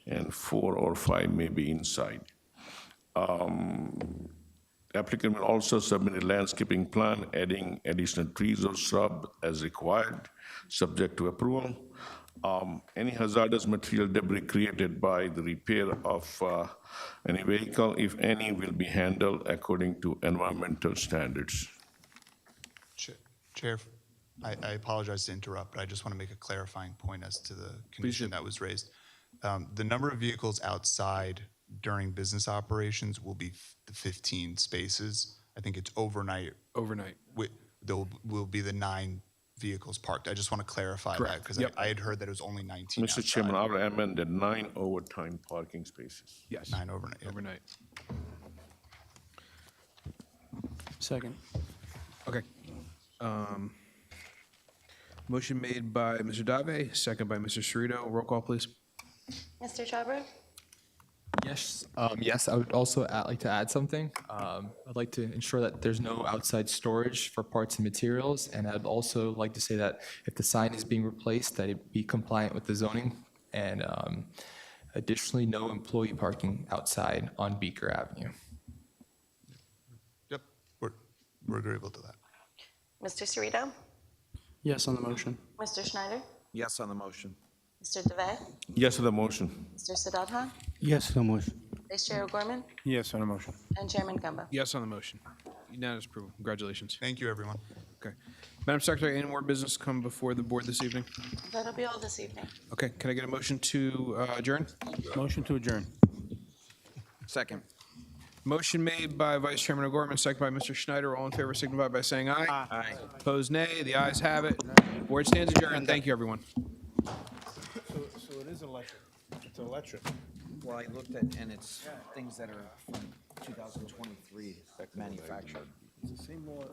Speaker 9: and 4 or 5 may be inside. Applicant will also submit a landscaping plan, adding additional trees or shrub as required, subject to approval. Any hazardous material debris created by the repair of any vehicle, if any, will be handled according to environmental standards.
Speaker 16: Chair, I apologize to interrupt, but I just want to make a clarifying point as to the condition that was raised. The number of vehicles outside during business operations will be the 15 spaces. I think it's overnight.
Speaker 1: Overnight.
Speaker 16: There will be the 9 vehicles parked. I just want to clarify that because
Speaker 1: Yep.
Speaker 16: I had heard that it was only 19
Speaker 9: Mr.
Speaker 16: outside.
Speaker 9: Chairman, I will amend the 9 overtime parking spaces.
Speaker 1: Yes.
Speaker 16: 9 overnight. Yep.
Speaker 1: Overnight.
Speaker 3: Second.
Speaker 1: Okay. Motion made by Mr. Dave, second by Mr. Cerrito. Roll call, please.
Speaker 2: Mr. Charbonneau?
Speaker 4: Yes, yes, I would also like to add something. I'd like to ensure that there's no outside storage for parts and materials, and I'd also like to say that if the sign is being replaced, that it be compliant with the zoning, and additionally, no employee parking outside on Beaker Avenue.
Speaker 16: Yep, we're agreeable to that.
Speaker 2: Mr. Cerrito?
Speaker 3: Yes on the motion.
Speaker 2: Mr. Schneider?
Speaker 12: Yes on the motion.
Speaker 2: Mr. DeVay?
Speaker 9: Yes to the motion.
Speaker 2: Mr. Siddhartha?
Speaker 3: Yes on the motion.
Speaker 2: Vice Chair O'Gorman?
Speaker 3: Yes on the motion.
Speaker 2: And Chairman Gamba?
Speaker 1: Yes on the motion. Unanimous approval. Congratulations.
Speaker 16: Thank you, everyone.
Speaker 1: Okay. Madam Secretary, any more business come before the board this evening?
Speaker 2: That'll be all this evening.
Speaker 1: Okay, can I get a motion to adjourn?
Speaker 3: Motion to adjourn.
Speaker 12: Second.
Speaker 1: Motion made by Vice Chairman O'Gorman, second by Mr. Schneider. All in favor signify by saying aye.
Speaker 12: Aye.
Speaker 1: Opposed, nay. The ayes have it. Board stands adjourned. Thank you, everyone.
Speaker 3: So it is electric. It's electric.
Speaker 12: Well, I looked at, and it's things that are from 2023 manufactured.
Speaker 3: It's the same law.